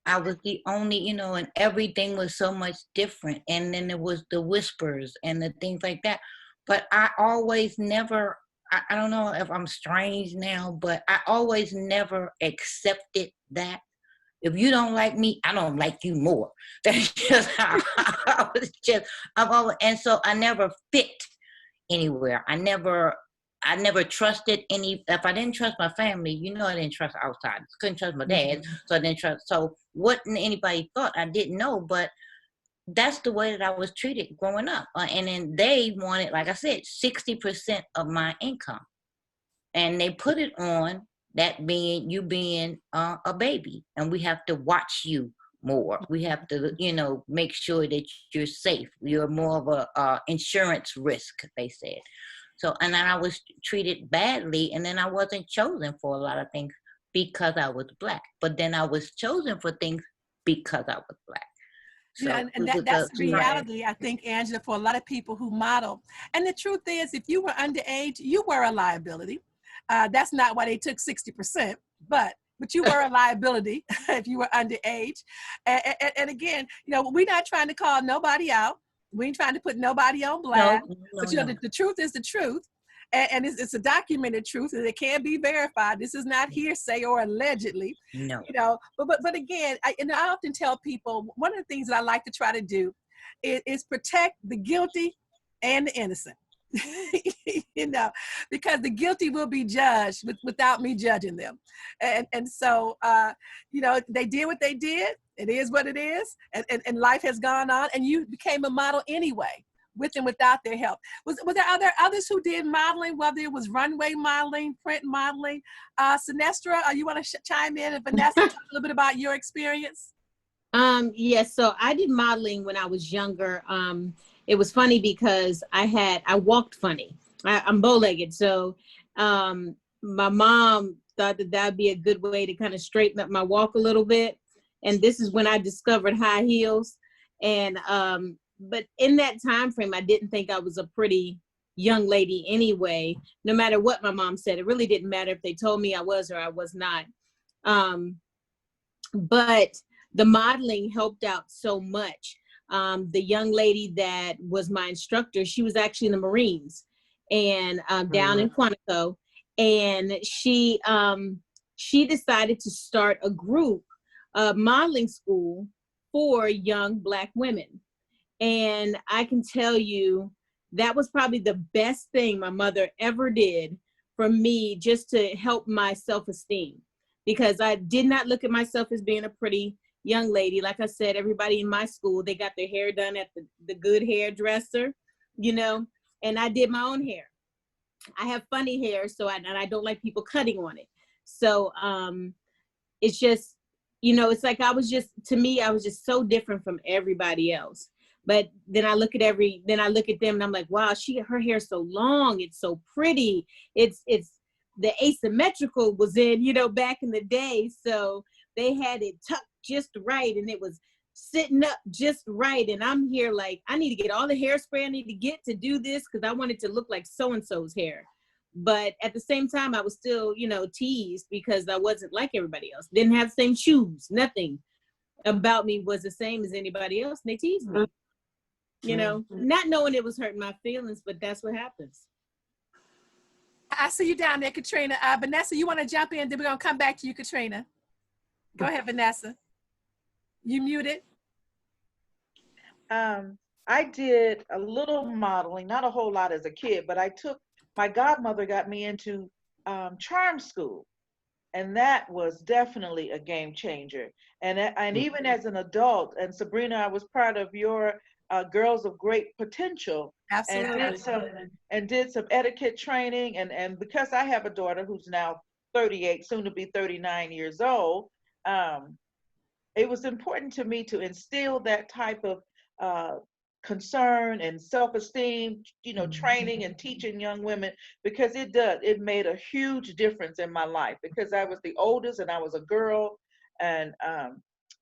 I was the only, you know, and everything was so much different. And then there was the whispers and the things like that. But I always never, I don't know if I'm strange now, but I always never accepted that. If you don't like me, I don't like you more. That's just how I was and so I never fit anywhere. I never trusted any. If I didn't trust my family, you know, I didn't trust outsiders. Couldn't trust my dad, so I didn't trust. So what anybody thought, I didn't know. But that's the way that I was treated growing up. And then they wanted, like I said, 60% of my income, and they put it on that being a baby, and we have to watch you more. We have to, you know, make sure that you're safe. You're more of a insurance risk, they said. So, and then I was treated badly, and then I wasn't chosen for a lot of things because I was Black. But then I was chosen for things because I was Black. So yeah, and that's the reality, I think, Angela, for a lot of people who model. And the truth is, if you were underage, you were a liability. That's not why they took 60%, but you were a liability if you were underage. And again, you know, we're not trying to call nobody out. We ain't trying to put nobody on blast. But you know, the truth is the truth. And it's a documented truth, and it can be verified. This is not hearsay or allegedly. No. You know, but again, I often tell people, one of the things that I like to try to do is protect the guilty and the innocent. you know, because the guilty will be judged without me judging them. And so, you know, they did what they did. It is what it is. And life has gone on, and you became a model anyway, with and without their help. Was there others who did modeling, whether it was runway modeling, print modeling? Sinestra, you want to chime in? And Vanessa, talk a little bit about your experience? Yes, so I did modeling when I was younger. It was funny because I walked funny. I'm bow-legged, so my mom thought that that'd be a good way to kind of straighten up my walk a little bit. And this is when I discovered high heels. And but in that time frame, I didn't think I was a pretty young lady anyway. No matter what my mom said, it really didn't matter if they told me I was or I was not. But the modeling helped out so much. The young lady that was my instructor, she was actually in the Marines and down in Quantico. And she decided to start a group, modeling school for young Black women. And I can tell you that was probably the best thing my mother ever did for me, just to help my self-esteem, because I did not look at myself as being a pretty young lady. Like I said, everybody in my school, they got their hair done at the good hairdresser, you know, and I did my own hair. I have funny hair, so and I don't like people cutting on it. So it's just, you know, it's like to me, I was just so different from everybody else. But then I look at them and I'm like, wow, her hair's so long, it's so pretty. It's the asymmetrical was in, you know, back in the day. So they had it tucked just right and it was sitting up just right. And I'm here like, I need to get all the hairspray I need to get to do this because I want it to look like so-and-so's hair. But at the same time, I was still, you know, teased because I wasn't like everybody else. Didn't have the same shoes. Nothing about me was the same as anybody else. And they teased me, you know, not knowing it was hurting my feelings, but that's what happens. I see you down there, Katrina. Vanessa, you want to jump in? Then we're going to come back to you, Katrina. Go ahead, Vanessa. You muted. I did a little modeling, not a whole lot as a kid, but my godmother got me into charm school. And that was definitely a game changer. And even as an adult, and Sabrina, I was part of your Girls of Great Potential. Absolutely. And did some etiquette training. And because I have a daughter who's now 38, soon to be 39 years old, it was important to me to instill that type of concern and self-esteem, you know, training and teaching young women, because it made a huge difference in my life, because I was the oldest and I was a girl, and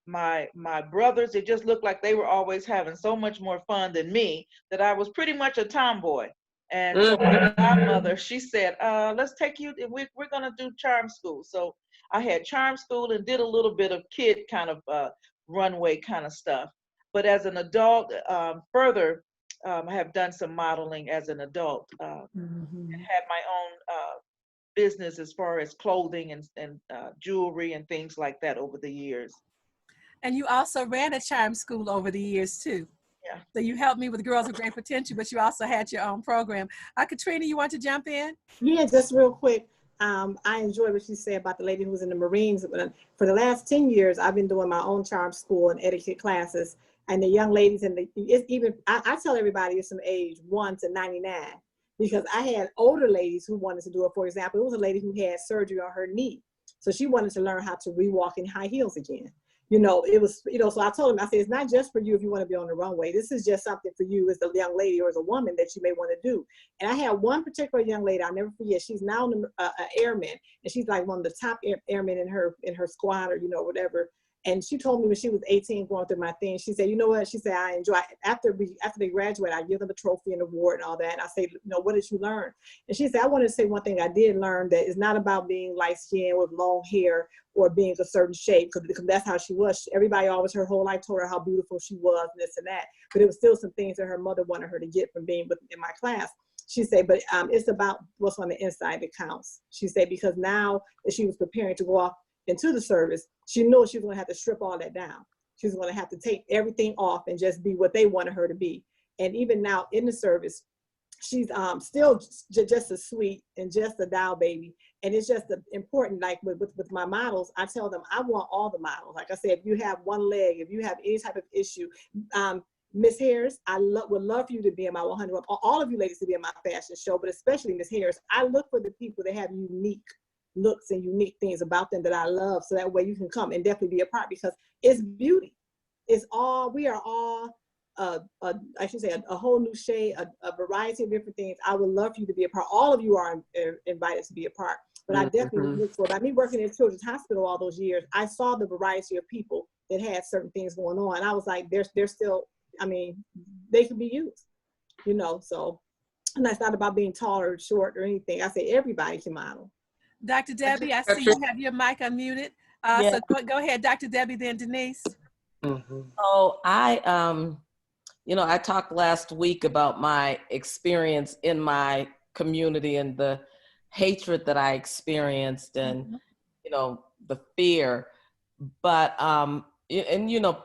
my brothers, it just looked like they were always having so much more fun than me, that I was pretty much a tomboy. And so my godmother, she said, let's take you, we're gonna do charm school. So I had charm school and did a little bit of kid kind of runway kind of stuff. But as an adult, further, I have done some modeling as an adult, and had my own business as far as clothing and jewelry and things like that over the years. And you also ran a charm school over the years too. Yeah. So you helped me with Girls with Great Potential, but you also had your own program. Katrina, you want to jump in? Yeah, just real quick. I enjoyed what you said about the lady who was in the Marines. For the last 10 years, I've been doing my own charm school and etiquette classes. And the young ladies, I tell everybody it's from age 1 to 99, because I had older ladies who wanted to do it. For example, it was a lady who had surgery on her knee. So she wanted to learn how to re-walk in high heels again. You know, it was, you know, so I told them, I said, it's not just for you if you want to be on the runway. This is just something for you as a young lady or as a woman that you may want to do. And I had one particular young lady, I'll never forget, she's now an airman, and she's like one of the top airmen in her squad, or, you know, whatever. And she told me when she was 18 going through my thing, she said, you know what? She said, I enjoy, after they graduate, I give them a trophy and award and all that. And I say, you know, what did you learn? And she said, I wanted to say one thing I did learn, that it's not about being light skinned with long hair or being a certain shape, because that's how she was. Everybody always her whole life told her how beautiful she was and this and that. But it was still some things that her mother wanted her to get from being in my class. She said, but it's about what's on the inside that counts. She said, because now that she was preparing to go off into the service, she knew she was going to have to strip all that down. She was going to have to take everything off and just be what they wanted her to be. And even now in the service, she's still just as sweet and just a doll baby. And it's just important, like with my models, I tell them I want all the models. Like I said, if you have one leg, if you have any type of issue, Miss Harris, I would love for you to be in my 100, all of you ladies to be in my fashion show, but especially Miss Harris. I look for the people that have unique looks and unique things about them that I love, so that way you can come and definitely be a part, because it's beauty. We are all, I should say, a whole new shade, a variety of different things. I would love for you to be a part. All of you are invited to be a part, but I definitely look for, by me working in Children's Hospital all those years, I saw the variety of people that had certain things going on. I was like, they're still, I mean, they can be used, you know, so, and that's not about being tall or short or anything. I say everybody can model. Dr. Debbie, I see you have your mic unmuted. Yeah. So go ahead, Dr. Debbie, then Denise. So I, I talked last week about my experience in my community and the hatred that I experienced and, the fear. But,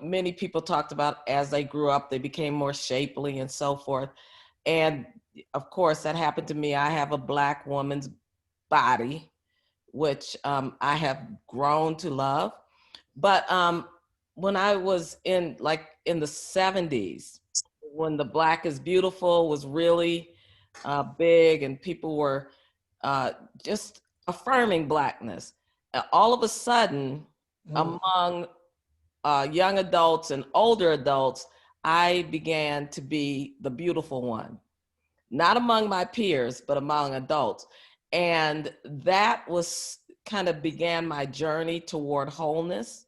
many people talked about as they grew up, they became more shapely and so forth. And of course, that happened to me. I have a Black woman's body, which I have grown to love. But when I was in the 70s, when the Black is Beautiful was really big and people were just affirming Blackness, all of a sudden, among young adults and older adults, I began to be the beautiful one, not among my peers, but among adults. And that was kind of began my journey toward wholeness,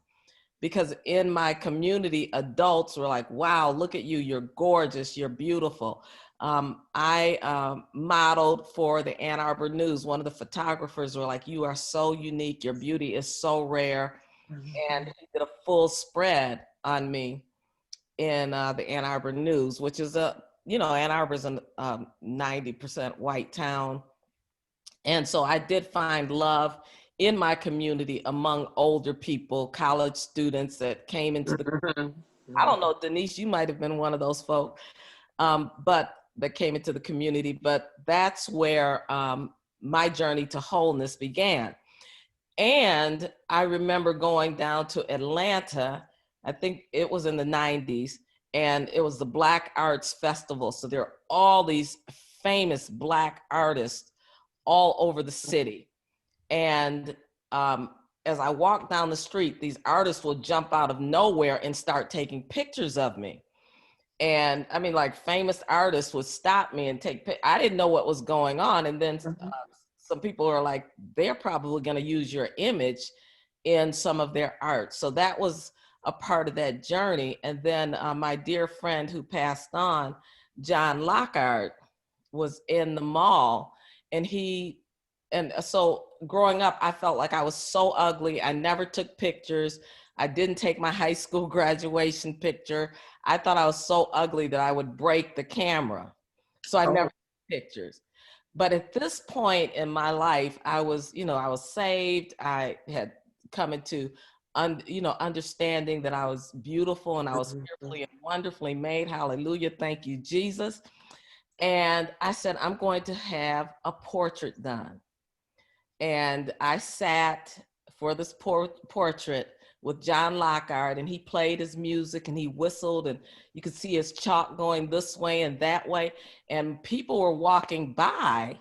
because in my community, adults were like, wow, look at you, you're gorgeous, you're beautiful. I modeled for the Ann Arbor News. One of the photographers were like, you are so unique, your beauty is so rare. And he did a full spread on me in the Ann Arbor News, which is Ann Arbor's a 90% white town. And so I did find love in my community among older people, college students that came into the, I don't know, Denise, you might've been one of those folk, but that came into the community. But that's where my journey to wholeness began. And I remember going down to Atlanta, I think it was in the 90s, and it was the Black Arts Festival. So there are all these famous Black artists all over the city. And as I walk down the street, these artists will jump out of nowhere and start taking pictures of me. And I mean, like, famous artists would stop me and take pictures. I didn't know what was going on. And then some people are like, they're probably going to use your image in some of their art. So that was a part of that journey. And then my dear friend who passed on, John Lockhart, was in the mall. And so growing up, I felt like I was so ugly. I never took pictures. I didn't take my high school graduation picture. I thought I was so ugly that I would break the camera. So I never took pictures. But at this point in my life, I was saved. I had come into, understanding that I was beautiful and I was fearfully and wonderfully made. Hallelujah. Thank you, Jesus. And I said, I'm going to have a portrait done. And I sat for this portrait with John Lockhart, and he played his music and he whistled, and you could see his chalk going this way and that way. And people were walking by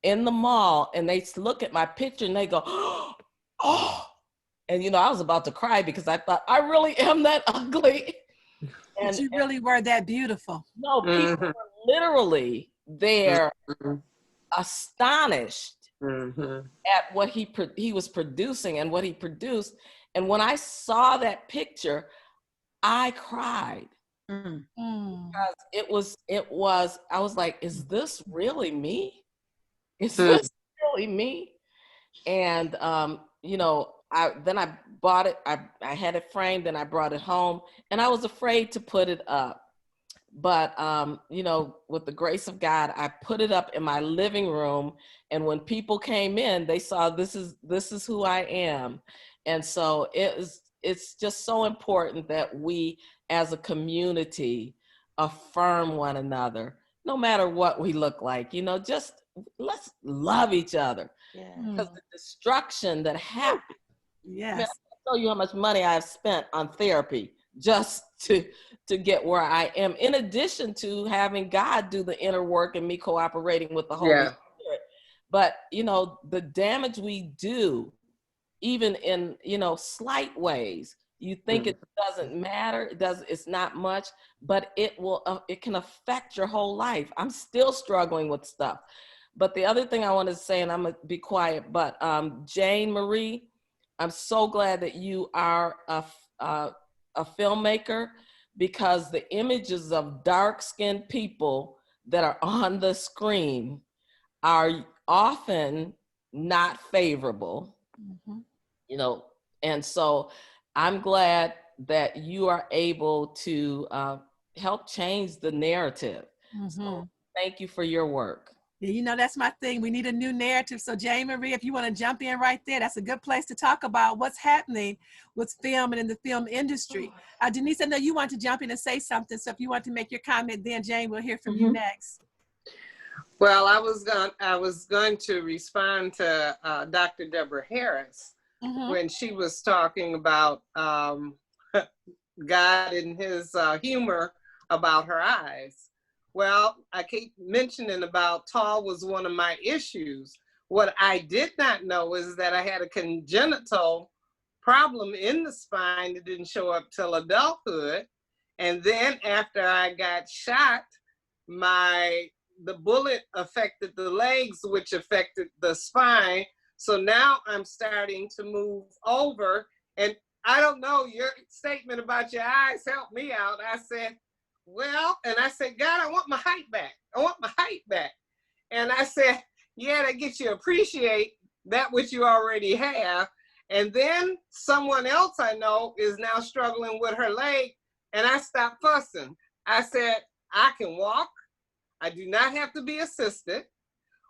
in the mall and they look at my picture and they go, oh, and I was about to cry because I thought, I really am that ugly. And you really were that beautiful. No, people were literally there astonished at what he was producing and what he produced. And when I saw that picture, I cried. Because it was, I was like, is this really me? Is this really me? And, then I bought it. I had it framed and I brought it home and I was afraid to put it up. But, with the grace of God, I put it up in my living room. And when people came in, they saw this is who I am. And so it's just so important that we as a community affirm one another no matter what we look like, you know, just let's love each other. Yeah. Because the destruction that happened, I mean, I Yes. can't tell you how much money I've spent on therapy just to get where I am, in addition to having God do the inner work and me cooperating with the Holy Yeah. Spirit. But, you know, the damage we do, even in, you know, slight ways, you think it doesn't matter, it's not much, but it will, it can affect your whole life. I'm still struggling with stuff. But the other thing I want to say, and I'm gonna be quiet, but Jane Marie, I'm so glad that you are a filmmaker, because the images of dark-skinned people that are on the screen are often not favorable, you know, and so I'm glad that you are able to help change the narrative. So thank you for your work. Yeah, you know, that's my thing. We need a new narrative. So Jane Marie, if you want to jump in right there, that's a good place to talk about what's happening with film and in the film industry. Denise, I know you want to jump in and say something. So if you want to make your comment, then Jane, we'll hear from you next. Well, I was going to respond to Dr. Deborah Harris when she was talking about God and his humor about her eyes. Well, I keep mentioning about tall was one of my issues. What I did not know is that I had a congenital problem in the spine that didn't show up till adulthood. And then after I got shot, the bullet affected the legs, which affected the spine. So now I'm starting to move over. And I don't know, your statement about your eyes helped me out. I said, well, and I said, God, I want my height back. I want my height back. And I said, yeah, that gets you to appreciate that which you already have. And then someone else I know is now struggling with her leg. And I stopped fussing. I said, I can walk. I do not have to be assisted.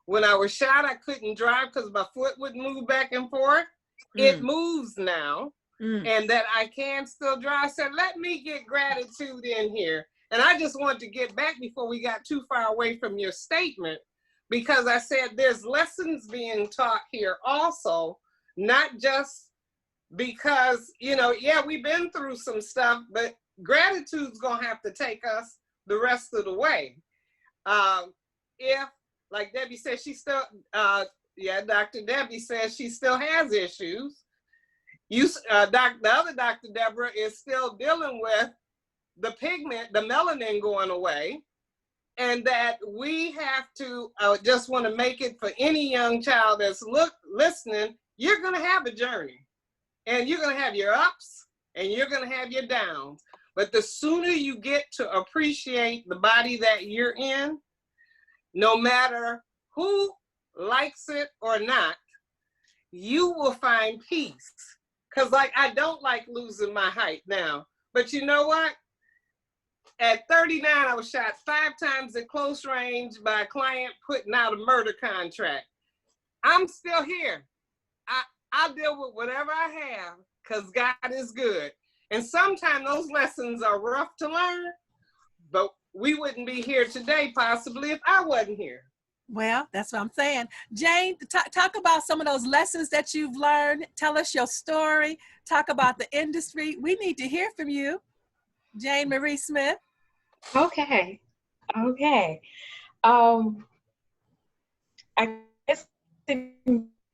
When I was shot, I couldn't drive because my foot would move back and forth. It moves now. And that I can still drive. I said, let me get gratitude in here. And I just wanted to get back before we got too far away from your statement, because I said there's lessons being taught here also, not just because, you know, yeah, we've been through some stuff, but gratitude's gonna have to take us the rest of the way. If, like Debbie said, she still, Dr. Debbie says she still has issues. The other Dr. Deborah is still dealing with the pigment, the melanin going away, and that we have to, just want to make it for any young child that's listening, you're going to have a journey, and you're going to have your ups, and you're going to have your downs. But the sooner you get to appreciate the body that you're in, no matter who likes it or not, you will find peace. Because like, I don't like losing my height now, but you know what? At 39, I was shot 5 times at close range by a client putting out a murder contract. I'm still here. I'll deal with whatever I have because God is good. And sometimes those lessons are rough to learn, but we wouldn't be here today possibly if I wasn't here. Well, that's what I'm saying. Jane, talk about some of those lessons that you've learned. Tell us your story. Talk about the industry. We need to hear from you. Jane Marie Smith. Okay. I guess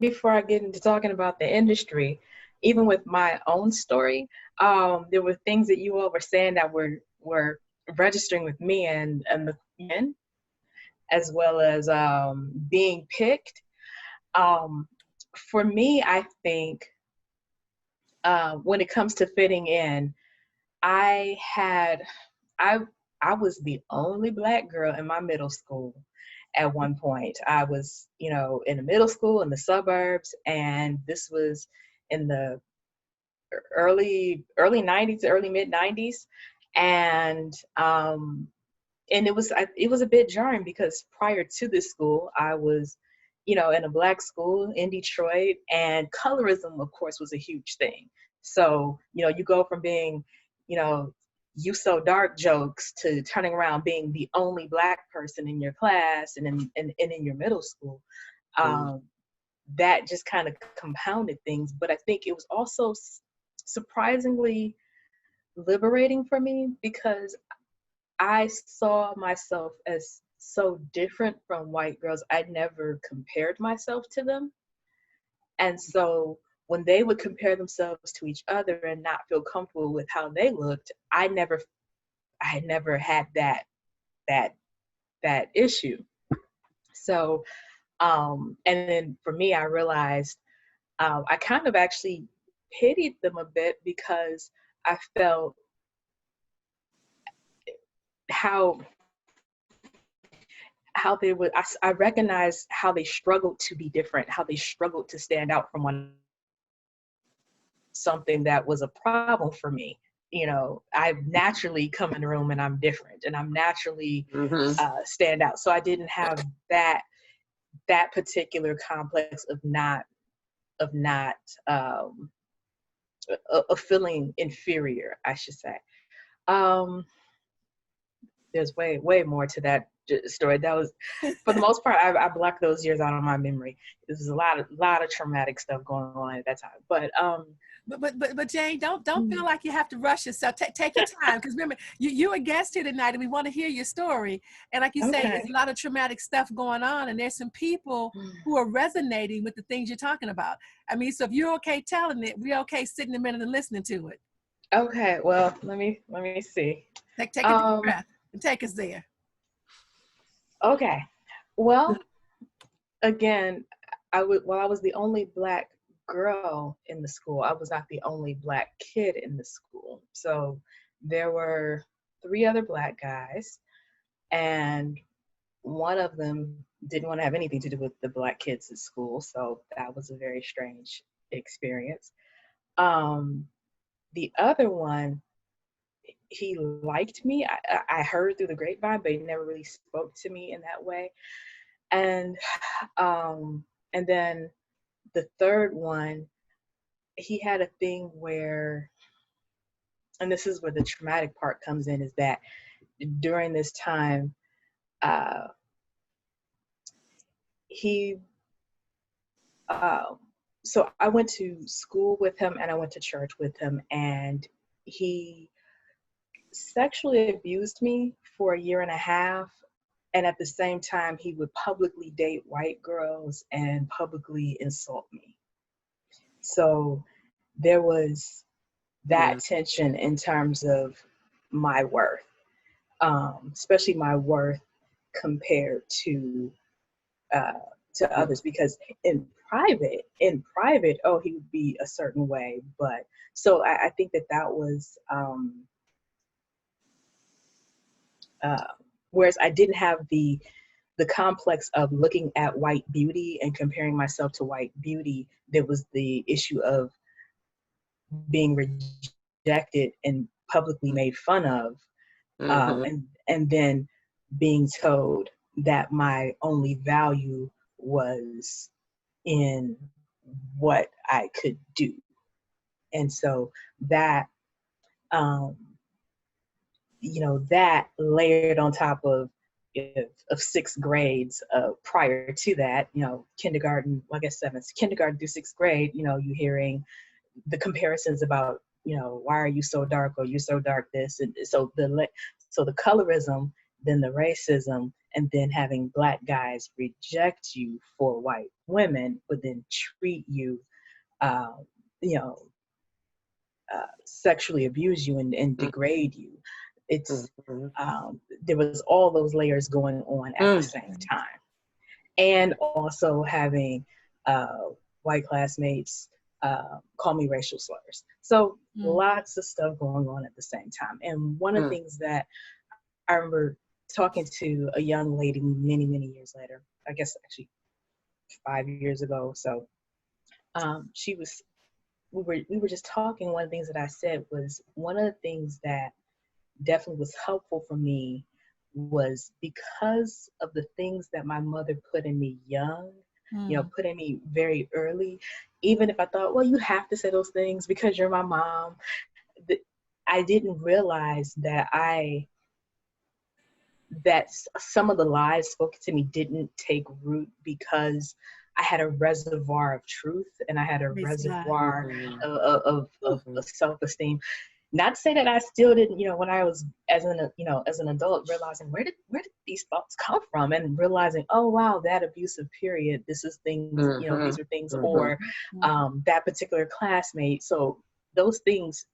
before I get into talking about the industry, even with my own story, there were things that you all were saying that were registering with me and the men, as well as being picked. For me, I think when it comes to fitting in, I was the only Black girl in my middle school at one point. I was, in the middle school in the suburbs, and this was in the early 90s, early mid 90s. And it was a bit jarring because prior to this school, I was, in a Black school in Detroit, and colorism, of course, was a huge thing. So, you go from being, you so dark jokes to turning around being the only Black person in your class and in your middle school. That just kind of compounded things. But I think it was also surprisingly liberating for me, because I saw myself as so different from white girls. I never compared myself to them. And so when they would compare themselves to each other and not feel comfortable with how they looked, I had never had that issue. So, and then for me, I realized I kind of actually pitied them a bit, because I felt how they would, I recognized how they struggled to be different, how they struggled to stand out from one, something that was a problem for me. You know, I naturally come in the room and I'm different, and I'm naturally stand out. So I didn't have that particular complex of feeling inferior, I should say. There's way more to that story. That was, for the most part, I blocked those years out of my memory. There was a lot of traumatic stuff going on at that time. But Jane, don't feel like you have to rush yourself. Take your time, because remember, you're a guest here tonight, and we want to hear your story. And like you say, there's a lot of traumatic stuff going on, and there's some people who are resonating with the things you're talking about. I mean, so if you're okay telling it, we're okay sitting a minute and listening to it. Okay, well, let me see. Take a deep breath and take us there. Okay, well, again, while I was the only Black girl in the school, I was not the only Black kid in the school. So there were 3 other Black guys, and one of them didn't want to have anything to do with the Black kids at school. So that was a very strange experience. The other one, he liked me. I heard through the grapevine, but he never really spoke to me in that way. And then the third one, he had a thing where, and this is where the traumatic part comes in, is that during this time, so I went to school with him and I went to church with him, and he sexually abused me for 1.5 years. And at the same time, he would publicly date white girls and publicly insult me. So there was that tension in terms of my worth, especially my worth compared to others, because in private, oh, he would be a certain way. But so I think that was, whereas I didn't have the complex of looking at white beauty and comparing myself to white beauty, there was the issue of being rejected and publicly made fun of, and then being told that my only value was in what I could do. And so that, that layered on top of 6 grades prior to that, kindergarten, well, I guess 7th, kindergarten through 6th grade, you're hearing the comparisons about, why are you so dark, or you're so dark this. And so the colorism, then the racism, and then having Black guys reject you for white women, but then treat you, sexually abuse you and degrade you. It's there was all those layers going on at the same time, and also having white classmates call me racial slurs. So lots of stuff going on at the same time. And one of the things that I remember talking to a young lady many years later, I guess actually 5 years ago. So we were just talking. One of the things that I said was, one of the things that definitely was helpful for me was because of the things that my mother put in me young, put in me very early. Even if I thought, well, you have to say those things because you're my mom, I didn't realize that some of the lies spoken to me didn't take root because I had a reservoir of truth and I had a reservoir of self-esteem. Not to say that I still didn't, when I was as an adult, realizing where did these thoughts come from, and realizing, oh wow, that abusive period, this is things, these are things, or that particular classmate. So those things,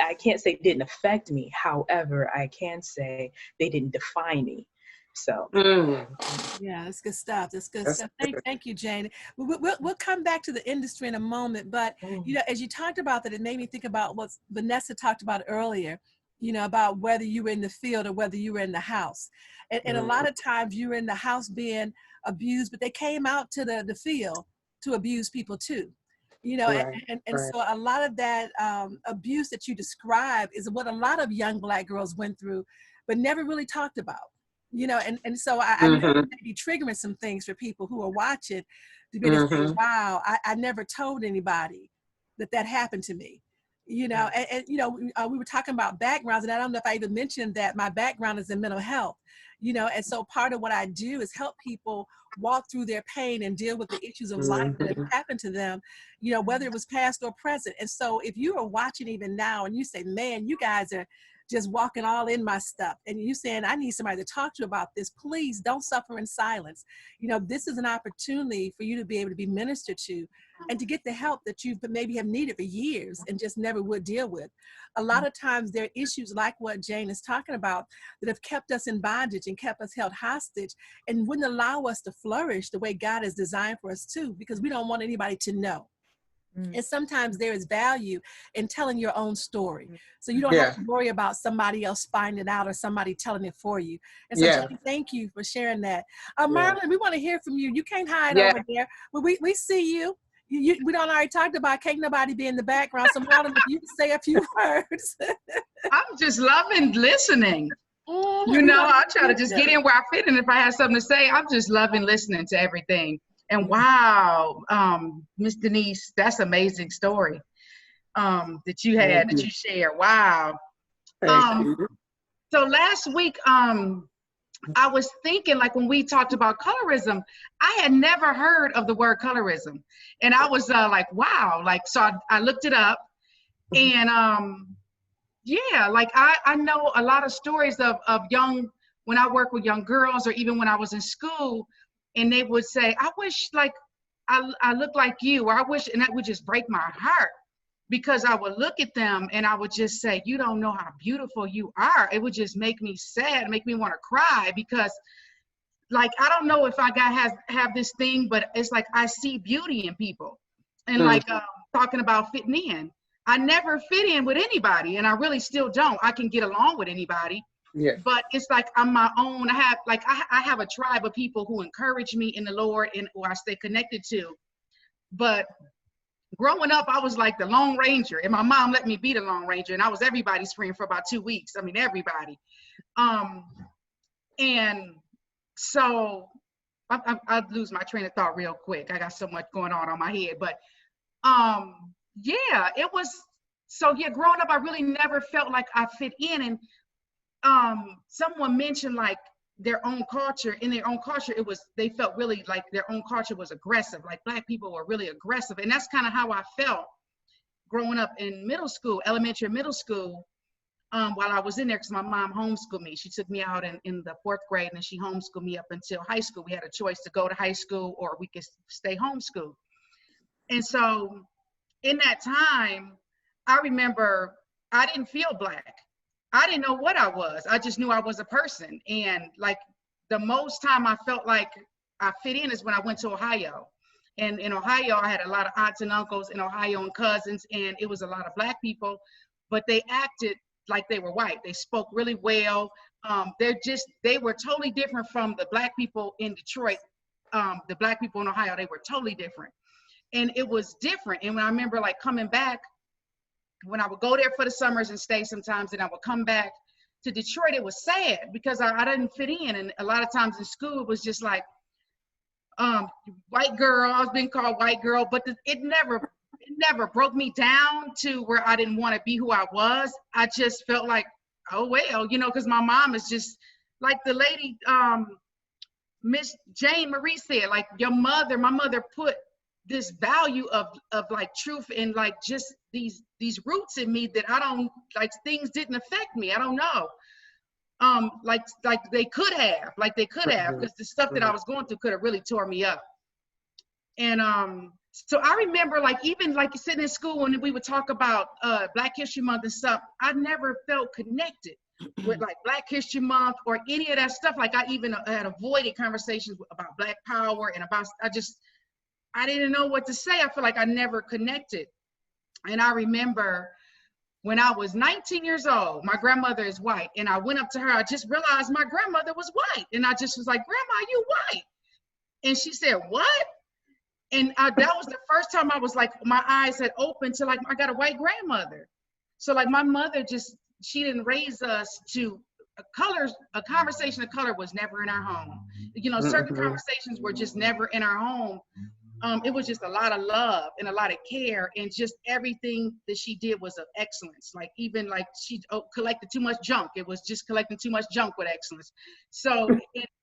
I can't say didn't affect me. However, I can say they didn't define me. So. Yeah, that's good stuff. That's good stuff. Thank you, Jane. We'll come back to the industry in a moment, but as you talked about that, it made me think about what Vanessa talked about earlier. About whether you were in the field or whether you were in the house, and a lot of times you were in the house being abused, but they came out to the field to abuse people too. So a lot of that abuse that you describe is what a lot of young Black girls went through, but never really talked about. So I know it may be triggering some things for people who are watching to be able to say, wow, I never told anybody that happened to me. We were talking about backgrounds, and I don't know if I even mentioned that my background is in mental health, and so part of what I do is help people walk through their pain and deal with the issues of life that have happened to them, whether it was past or present. And so if you are watching even now and you say, man, you guys are just walking all in my stuff, and you saying, I need somebody to talk to about this, please don't suffer in silence. This is an opportunity for you to be able to be ministered to and to get the help that you maybe have needed for years and just never would deal with. A lot of times there are issues like what Jane is talking about that have kept us in bondage and kept us held hostage and wouldn't allow us to flourish the way God has designed for us to, because we don't want anybody to know. And sometimes there is value in telling your own story. So you don't have to worry about somebody else finding it out or somebody telling it for you. And so Jane, thank you for sharing that. Marlon, we want to hear from you. You can't hide over there. Well, we see you. We don't already talked about can't nobody be in the background. So Marlon, if you can say a few words. I'm just loving listening. I try to just get in where I fit. And if I have something to say, I'm just loving listening to everything. And wow, Miss Denise, that's an amazing story that you had, that you shared. Wow. So last week, I was thinking, like when we talked about colorism, I had never heard of the word colorism. And I was like, wow, so I looked it up. And I know a lot of stories of young, when I work with young girls, or even when I was in school, and they would say, I wish I look like you, or I wish, and that would just break my heart, because I would look at them and I would just say, you don't know how beautiful you are. It would just make me sad, make me want to cry, because I don't know if I have this thing, but it's like I see beauty in people. And talking about fitting in, I never fit in with anybody, and I really still don't. I can get along with anybody. Yeah. But it's like I'm my own. I have a tribe of people who encourage me in the Lord and who I stay connected to. But growing up, I was like the Lone Ranger, and my mom let me be the Lone Ranger, and I was everybody's friend for about 2 weeks. I mean, everybody. And so I'd lose my train of thought real quick. I got so much going on my head, but it was. So growing up, I really never felt like I fit in. And someone mentioned their own culture. In their own culture, they felt really like their own culture was aggressive, like Black people were really aggressive. And that's kind of how I felt growing up in elementary and middle school, while I was in there, because my mom homeschooled me. She took me out in the 4th grade, and then she homeschooled me up until high school. We had a choice to go to high school or we could stay homeschooled. And so in that time, I remember I didn't feel Black. I didn't know what I was. I just knew I was a person. And the most time I felt like I fit in is when I went to Ohio. And in Ohio, I had a lot of aunts and uncles in Ohio and cousins, and it was a lot of Black people, but they acted like they were white. They spoke really well. They were totally different from the Black people in Detroit. The Black people in Ohio, they were totally different. And it was different. And when I remember coming back, when I would go there for the summers and stay sometimes, and I would come back to Detroit, it was sad because I didn't fit in. And a lot of times in school, it was just white girl. I was being called white girl, but it never never broke me down to where I didn't want to be who I was. I just felt like, oh, well, you know, because my mom is just like the lady, Miss Jane Marie said, like my mother put this value of like truth and like just these roots in me that I don't, like, things didn't affect me. I don't know. Like they could have, because the stuff that I was going through could have really tore me up. And so I remember, like, even like sitting in school when we would talk about Black History Month and stuff, I never felt connected with like Black History Month or any of that stuff. Like I even had avoided conversations about Black Power and about, I didn't know what to say. I feel like I never connected. And I remember when I was 19 years old, my grandmother is white, and I went up to her. I just realized my grandmother was white, and I just was like, "Grandma, you white?" And she said, "What?" And that was the first time I was like, my eyes had opened to like, I got a white grandmother. So like my mother she didn't raise us to a conversation of color was never in our home. You know, certain conversations were just never in our home. It was just a lot of love and a lot of care, and just everything that she did was of excellence. Like even like she collected too much junk. It was just collecting too much junk with excellence. So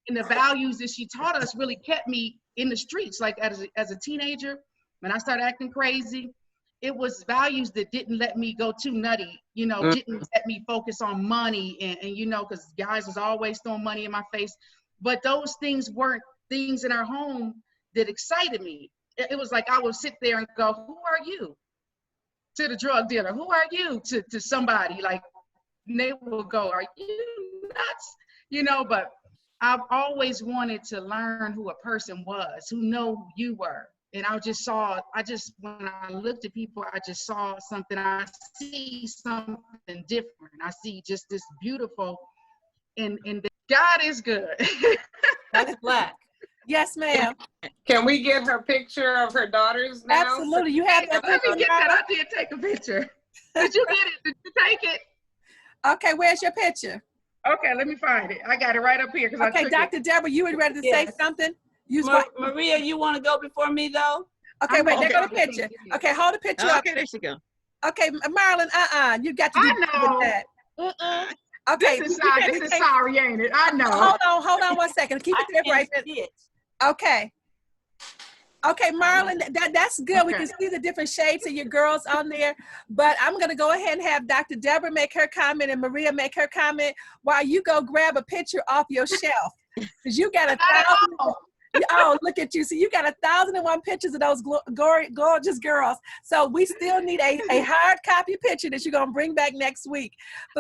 and the values that she taught us really kept me in the streets. Like as a teenager, when I started acting crazy, it was values that didn't let me go too nutty, you know, didn't let me focus on money and you know, because guys was always throwing money in my face. But those things weren't things in our home that excited me. It was like I would sit there and go, "Who are you?" to the drug dealer. "Who are you?" to somebody. Like they will go, "Are you nuts?" You know, but I've always wanted to learn who a person was, who know who you were. And when I looked at people, I just saw something. I see something different. I see just this beautiful, and God is good. That's Black. Yes, ma'am. Can we get her picture of her daughters now? Absolutely. You have that Let picture. me get that. I did take a picture. Did you get it? Did you take it? Okay, where's your picture? Okay, let me find it. I got it right up here. Okay, Dr. Deborah, you were ready to say something? Maria, you want to go before me though? Okay, wait, there go the picture. Okay, hold the picture up. Okay, there she go. Okay, Marilyn, you got to do that. Okay. This is sorry, ain't it? I know. Hold on 1 second. Keep it there right there. Okay. Okay, Marlon, that's good. We can see the different shades of your girls on there. But I'm going to go ahead and have Dr. Deborah make her comment and Maria make her comment while you go grab a picture off your shelf. Because you got 1,000. Oh, look at you. So you got 1,001 pictures of those gorgeous girls. So we still need a hard copy picture that you're going to bring back next week.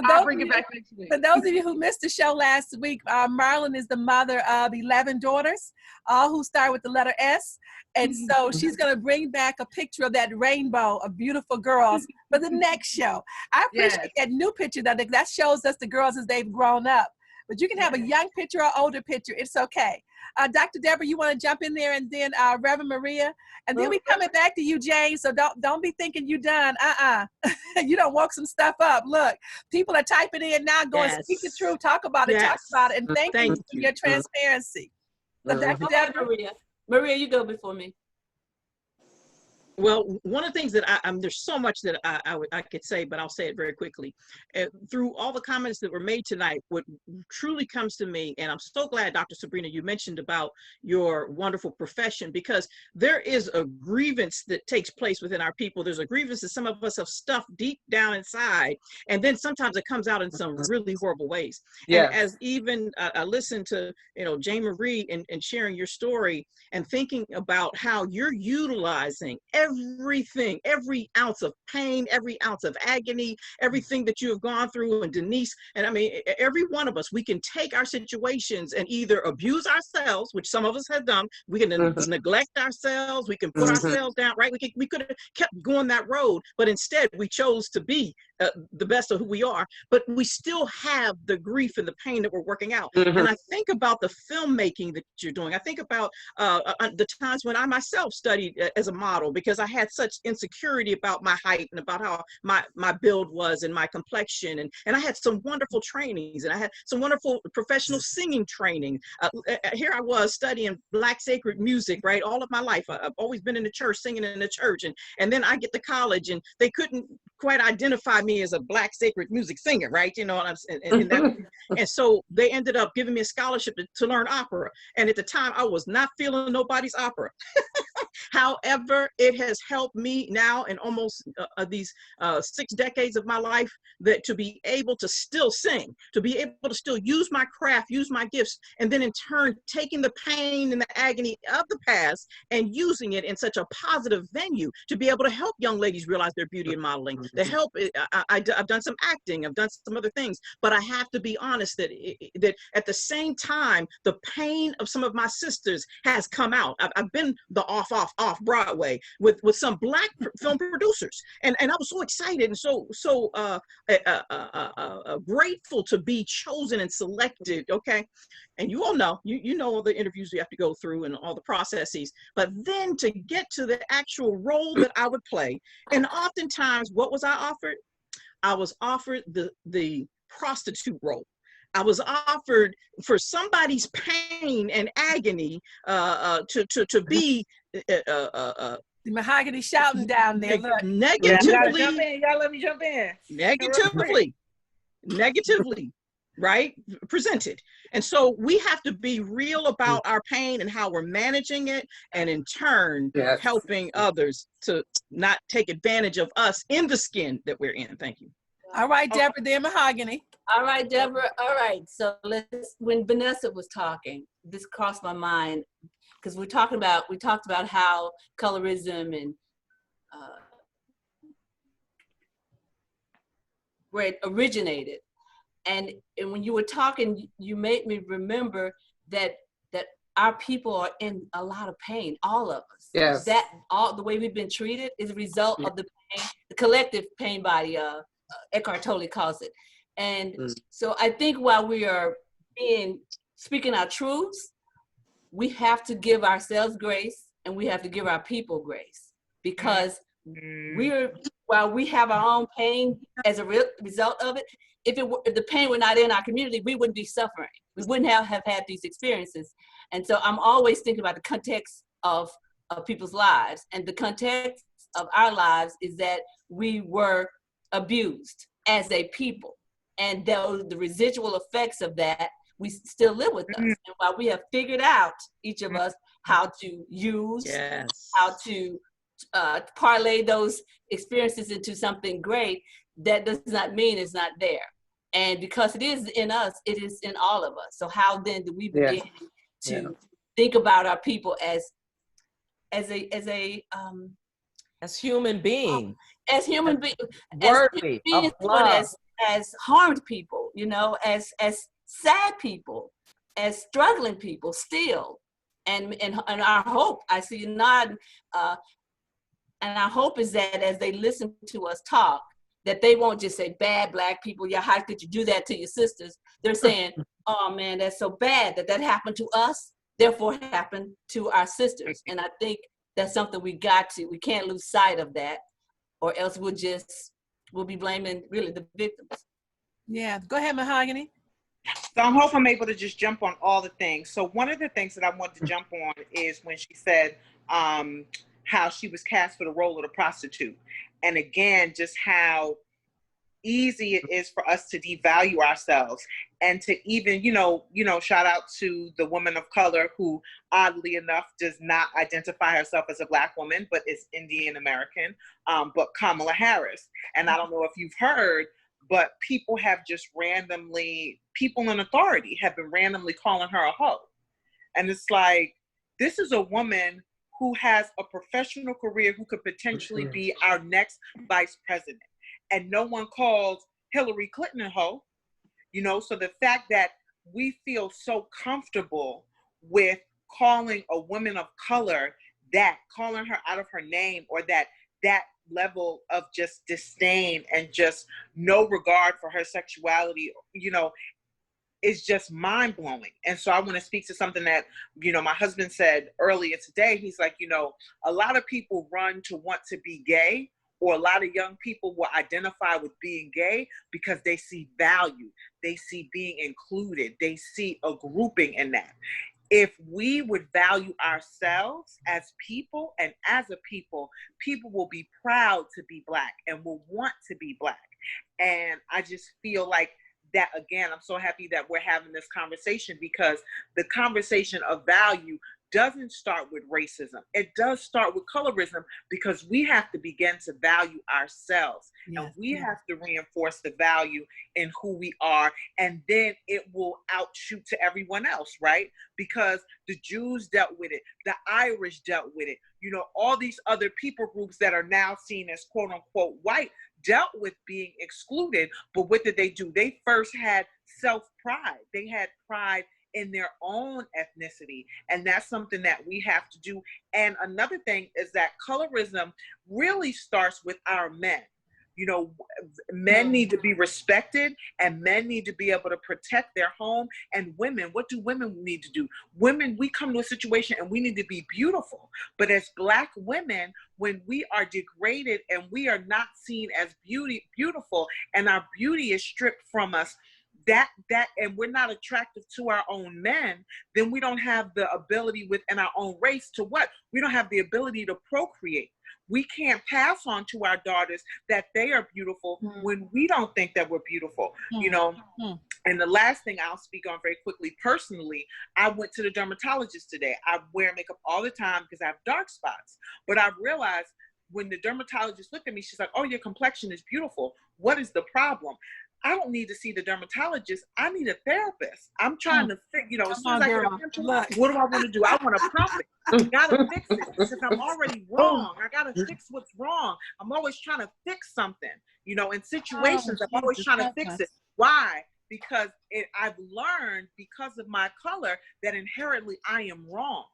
I'll bring it back next week. For those of you who missed the show last week, Marlon is the mother of 11 daughters, all who start with the letter S. And so she's going to bring back a picture of that rainbow of beautiful girls for the next show. I appreciate that new picture, though. That shows us the girls as they've grown up. But you can have a young picture or older picture. It's okay. Dr. Deborah, you want to jump in there, and then Reverend Maria, and then we coming back to you, Jane. So don't be thinking you done. You don't woke some stuff up. Look, people are typing in now, going speak the truth, talk about it, talk about it, and thank you for your transparency. So Dr. Deborah, Maria, you go before me. Well, one of the things that there's so much that I could say, but I'll say it very quickly. Through all the comments that were made tonight, what truly comes to me, and I'm so glad, Dr. Sabrina, you mentioned about your wonderful profession, because there is a grievance that takes place within our people. There's a grievance that some of us have stuffed deep down inside, and then sometimes it comes out in some really horrible ways. Yeah. And as even I listened to, Jane Marie and sharing your story and thinking about how you're utilizing everything, every ounce of pain, every ounce of agony, everything that you have gone through, and Denise, and I mean, every one of us, we can take our situations and either abuse ourselves, which some of us have done. We can neglect ourselves. We can put ourselves down, right? We could have kept going that road, but instead we chose to be the best of who we are, but we still have the grief and the pain that we're working out. And I think about the filmmaking that you're doing. I think about the times when I myself studied as a model, because because I had such insecurity about my height and about how my build was and my complexion. And I had some wonderful trainings, and I had some wonderful professional singing training. Here I was studying Black sacred music, right? All of my life. I've always been in the church, singing in the church. And then I get to college, and they couldn't quite identify me as a Black sacred music singer, right? You know, and so they ended up giving me a scholarship to learn opera. And at the time, I was not feeling nobody's opera. However, it has helped me now in almost these 6 decades of my life that to be able to still sing, to be able to still use my craft, use my gifts, and then in turn taking the pain and the agony of the past and using it in such a positive venue to be able to help young ladies realize their beauty in modeling. To help, I've done some acting, I've done some other things, but I have to be honest that that at the same time, the pain of some of my sisters has come out. I've been the off Broadway with some Black film producers, and I was so excited and so grateful to be chosen and selected. Okay, and you all know, you know all the interviews you have to go through and all the processes, but then to get to the actual role that I would play, and oftentimes what was I offered? I was offered the prostitute role. I was offered for somebody's pain and agony to be The mahogany shouting down there. Look. Negatively. Y'all let me jump in. Negatively, right? Presented. And so we have to be real about our pain and how we're managing it, and in turn, helping others to not take advantage of us in the skin that we're in. Thank you. All right, Deborah, then mahogany. All right, Deborah. All right. So when Vanessa was talking, this crossed my mind because we talked about how colorism and where it originated. And when you were talking, you made me remember that our people are in a lot of pain, all of us. Yes. That all the way we've been treated is a result of the pain, the collective pain body, Eckhart Tolle calls it. And so I think while we are speaking our truths, we have to give ourselves grace and we have to give our people grace, because while we have our own pain as a result of it, if the pain were not in our community, we wouldn't be suffering. We wouldn't have had these experiences. And so I'm always thinking about the context of people's lives. And the context of our lives is that we were abused as a people. And the residual effects of that, we still live with us. And while we have figured out, each of us, how to use, how to parlay those experiences into something great, that does not mean it's not there. And because it is in us, it is in all of us. So how then do we begin to think about our people as human beings, as human beings, worthy of love, as harmed people, you know, as sad people, as struggling people still, and our hope, I see you nod, and our hope is that as they listen to us talk, that they won't just say bad Black people. Yeah, how could you do that to your sisters? They're saying, oh man, that's so bad that happened to us, therefore happened to our sisters. And I think that's something we can't lose sight of that, or else we'll be blaming really the victims. Yeah, go ahead, Mahogany. So I hope I'm able to just jump on all the things. So one of the things that I wanted to jump on is when she said how she was cast for the role of the prostitute. And again, just how easy it is for us to devalue ourselves, and to even, shout out to the woman of color who oddly enough does not identify herself as a Black woman, but is Indian American, but Kamala Harris. And I don't know if you've heard, but people in authority have been randomly calling her a hoe. And it's like, this is a woman who has a professional career, who could potentially be our next vice president. And no one called Hillary Clinton a hoe, so the fact that we feel so comfortable with calling a woman of color that, calling her out of her name, or that level of just disdain and just no regard for her sexuality, is just mind blowing. And so I want to speak to something that, you know, my husband said earlier today. He's like, you know, a lot of people run to want to be gay, or a lot of young people will identify with being gay because they see value. They see being included. They see a grouping in that. If we would value ourselves as people and as a people, people will be proud to be Black and will want to be Black. And I just feel like that, again, I'm so happy that we're having this conversation, because the conversation of value doesn't start with racism. It does start with colorism, because we have to begin to value ourselves. Yes, and we have to reinforce the value in who we are, and then it will outshoot to everyone else, right? Because the Jews dealt with it, the Irish dealt with it, you know, all these other people groups that are now seen as quote unquote white dealt with being excluded. But what did they do? They first had self-pride. They had pride in their own ethnicity. And that's something that we have to do. And another thing is that colorism really starts with our men. You know, men need to be respected, and men need to be able to protect their home. And women, what do women need to do? Women, we come to a situation and we need to be beautiful. But as Black women, when we are degraded and we are not seen as beautiful, and our beauty is stripped from us, and we're not attractive to our own men, then we don't have the ability within our own race to what? We don't have the ability to procreate. We can't pass on to our daughters that they are beautiful when we don't think that we're beautiful, you know? And the last thing I'll speak on very quickly, personally, I went to the dermatologist today. I wear makeup all the time because I have dark spots. But I've realized when the dermatologist looked at me, she's like, oh, your complexion is beautiful. What is the problem? I don't need to see the dermatologist. I need a therapist. I'm trying to fix, you know, as soon as I get a pimple, what do I want to do? I want to pump it. I gotta fix it because I'm already wrong. I gotta fix what's wrong. I'm always trying to fix something. You know, in situations, I'm always trying to fix it. Why? Because I've learned, because of my color, that inherently I am wrong.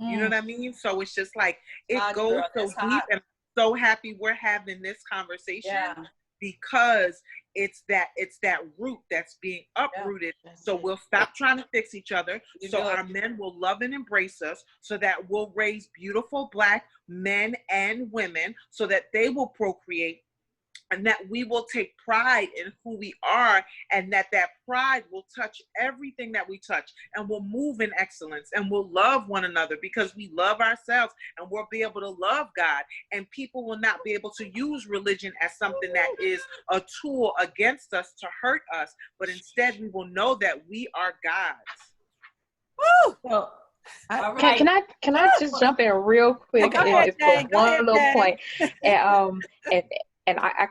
You know what I mean? So it's just like, it goes so deep, and I'm so happy we're having this conversation. Because it's that root that's being uprooted. So we'll stop trying to fix each other. So our men will love and embrace us, so that we'll raise beautiful Black men and women, so that they will procreate, and that we will take pride in who we are, and that pride will touch everything that we touch, and we'll move in excellence, and we'll love one another because we love ourselves, and we'll be able to love God. And people will not be able to use religion as something that is a tool against us to hurt us, but instead we will know that we are God's. Woo! So, Can I just jump in real quick for one little point? And I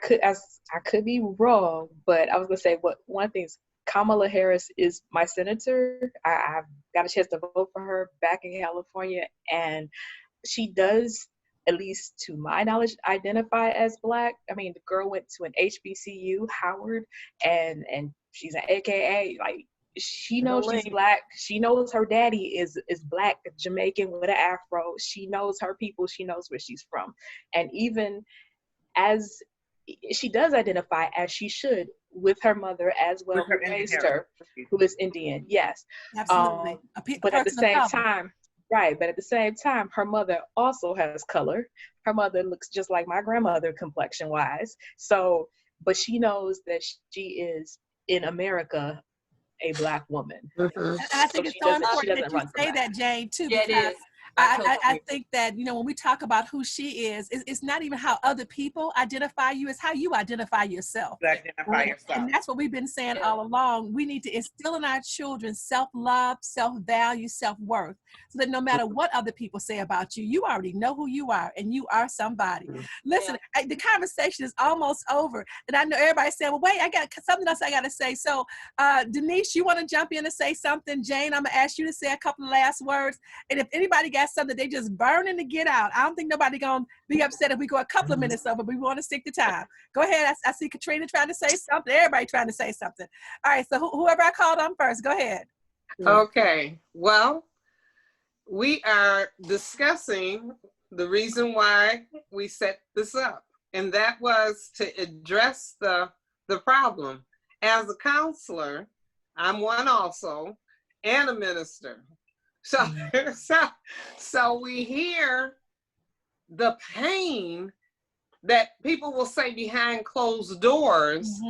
could be wrong, but I was gonna say, one thing is, Kamala Harris is my senator. I've got a chance to vote for her back in California, and she does, at least to my knowledge, identify as Black. I mean, the girl went to an HBCU, Howard, and she's an AKA. Like, she knows she's Black. She knows her daddy is Black, Jamaican with an afro. She knows her people. She knows where she's from, and even as she does identify, as she should, with her mother as well, who raised her, who is Indian. Yes, absolutely. But at the same time, right? But at the same time, her mother also has color. Her mother looks just like my grandmother, complexion-wise. So, but she knows that she is in America a Black woman. And I think it's so important that you say that, Jane, too, because I think that, you know, when we talk about who she is, it's not even how other people identify you, it's how you identify yourself. And that's what we've been saying all along. We need to instill in our children self-love, self-value, self-worth, so that no matter what other people say about you, you already know who you are, and you are somebody. Listen, the conversation is almost over, and I know everybody's saying, well, wait, I got something else I got to say. So, Denise, you want to jump in and say something? Jane, I'm going to ask you to say a couple of last words, and if anybody got something they just burning to get out, I don't think nobody gonna be upset if we go a couple of minutes over, but we want to stick to time. Go ahead. I see Katrina trying to say something. Everybody trying to say something. All right, so whoever I called on first, go ahead. Okay, well, we are discussing the reason why we set this up, and that was to address the problem. As a counselor, I'm one also, and a minister. So, so we hear the pain that people will say behind closed doors,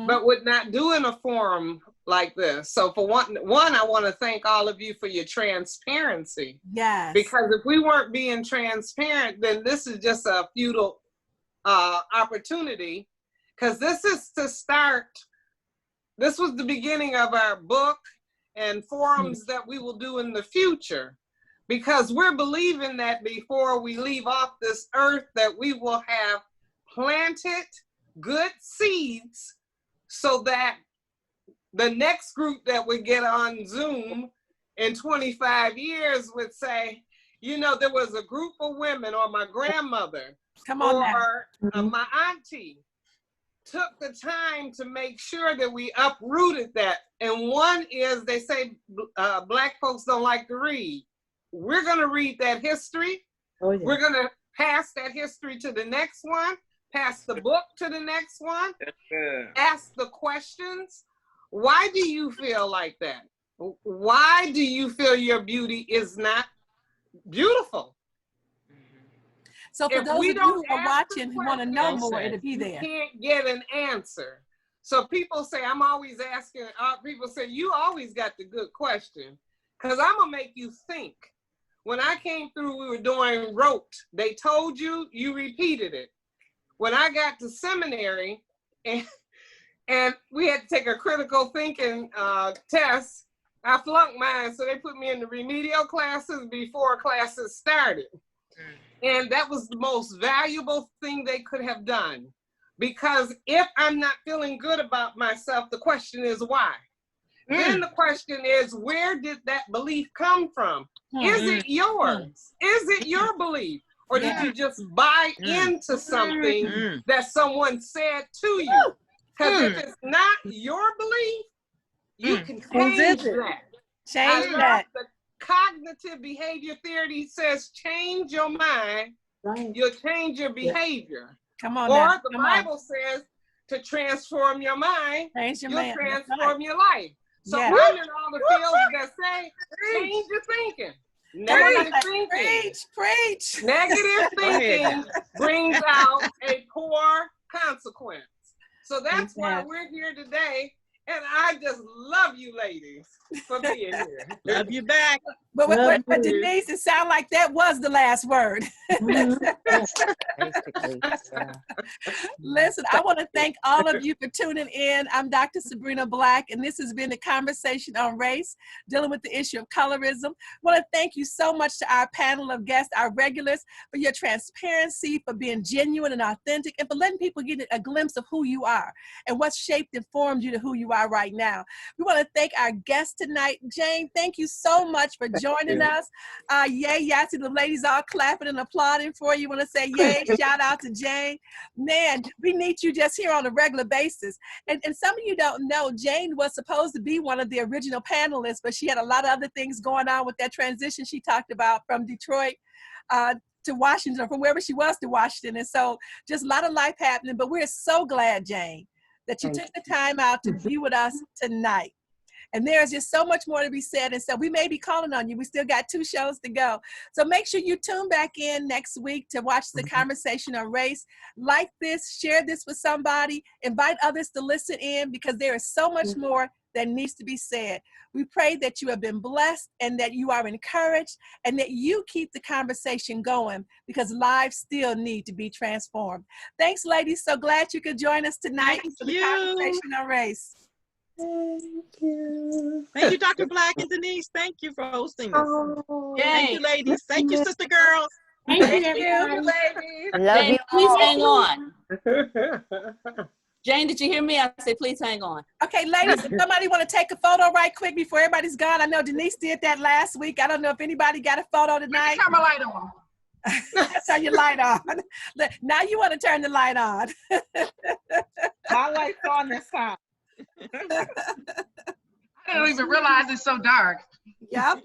but would not do in a forum like this. So for one, I want to thank all of you for your transparency. Yes. Because if we weren't being transparent, then this is just a futile opportunity. Because this is to start, this was the beginning of our book and forums that we will do in the future. Because we're believing that before we leave off this earth, that we will have planted good seeds so that the next group that would get on Zoom in 25 years would say, you know, there was a group of women, or my grandmother, or my auntie took the time to make sure that we uprooted that. And one is, they say Black folks don't like to read. We're going to read that history. Oh, yeah. We're going to pass that history to the next one, pass the book to the next one, ask the questions. Why do you feel like that? Why do you feel your beauty is not beautiful? So for those of you who are watching who want to know more, it'll be there. You can't get an answer. So people say, I'm always asking, people say, you always got the good question, because I'm going to make you think. When I came through, we were doing rote. They told you, you repeated it. When I got to seminary, and we had to take a critical thinking test, I flunked mine, so they put me in the remedial classes before classes started. And that was the most valuable thing they could have done. Because if I'm not feeling good about myself, the question is why? Then the question is, where did that belief come from? Is it yours? Is it your belief? Or did you just buy into something that someone said to you? Because if it's not your belief, you can change that. Change that. The cognitive behavior theory says change your mind, you'll change your behavior. Come on. Or the Bible says to transform your mind, you'll transform your life. So I'm in all the fields that say change your thinking. Negative thinking. Preach. Negative thinking brings out a poor consequence. So that's why we're here today. And I just love you ladies for being here. Love you back. But Denise, it sounds like that was the last word. Listen, I want to thank all of you for tuning in. I'm Dr. Sabrina Black, and this has been a conversation on race, dealing with the issue of colorism. I want to thank you so much to our panel of guests, our regulars, for your transparency, for being genuine and authentic, and for letting people get a glimpse of who you are and what's shaped and formed you to who you are right now. We want to thank our guest tonight. Jane, thank you so much for joining us. Yay, I see the ladies all clapping and applauding for you. Want to say yay, shout out to Jane. Man, we need you just here on a regular basis. And some of you don't know, Jane was supposed to be one of the original panelists, but she had a lot of other things going on with that transition she talked about from Detroit to Washington, from wherever she was to Washington. And so just a lot of life happening, but we're so glad, Jane, that you took the time out to be with us tonight. And there's just so much more to be said. And so we may be calling on you. We still got 2 shows to go. So make sure you tune back in next week to watch the conversation on race. Like this, share this with somebody, invite others to listen in, because there is so much more that needs to be said. We pray that you have been blessed and that you are encouraged and that you keep the conversation going, because lives still need to be transformed. Thanks, ladies. So glad you could join us tonight for the conversation on race. Thank you. Thank you, Dr. Black and Denise. Thank you for hosting us. Thank you, ladies. Thank you, sister girls. Thank you, Love ladies. Jane, you please all. hang on. Jane, did you hear me? I say, please hang on. Okay, ladies, if somebody want to take a photo right quick before everybody's gone. I know Denise did that last week. I don't know if anybody got a photo tonight. Turn my light on. Turn your light on. Now you want to turn the light on. My light's on this time. I didn't even realize it's so dark. Yep.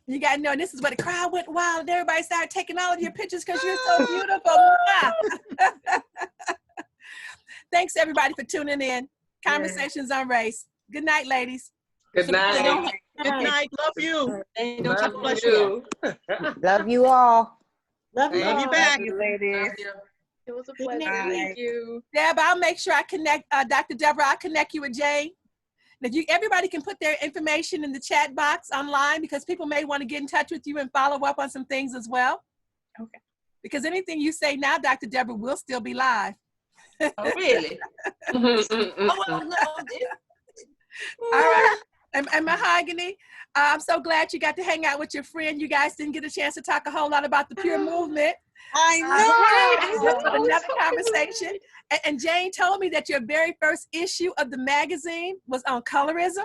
You got to know, this is where the crowd went wild and everybody started taking all of your pictures because you're so beautiful. Thanks, everybody, for tuning in. Conversations on Race. Good night, ladies. Good night. Good night. Love you. Love you. Love you all. Love you Love all. you back. ladies. It was a Good pleasure. night. Thank you. Deb, I'll make sure I connect, Dr. Deborah, I'll connect you with Jane. If everybody can put their information in the chat box online, because people may want to get in touch with you and follow up on some things as well. Okay. Because anything you say now, Dr. Deborah, will still be live. Oh, really? Oh, well, no. All right. And Mahogany, I'm so glad you got to hang out with your friend. You guys didn't get a chance to talk a whole lot about the pure movement. I know. Another conversation. And Jane told me that your very first issue of the magazine was on colorism.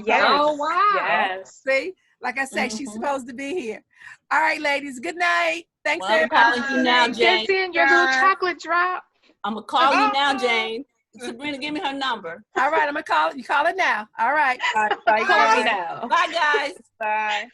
Yes. Oh, wow. Yes. See, like I said, she's supposed to be here. All right, ladies. Good night. Thanks, Well, I'm everybody. calling you now, Jane. Just seeing your little chocolate drop. I'm going to call you now, Jane. Sabrina, give me her number. All right, I'm gonna call it. You call it now. All right. Call me now. Bye, guys. Bye.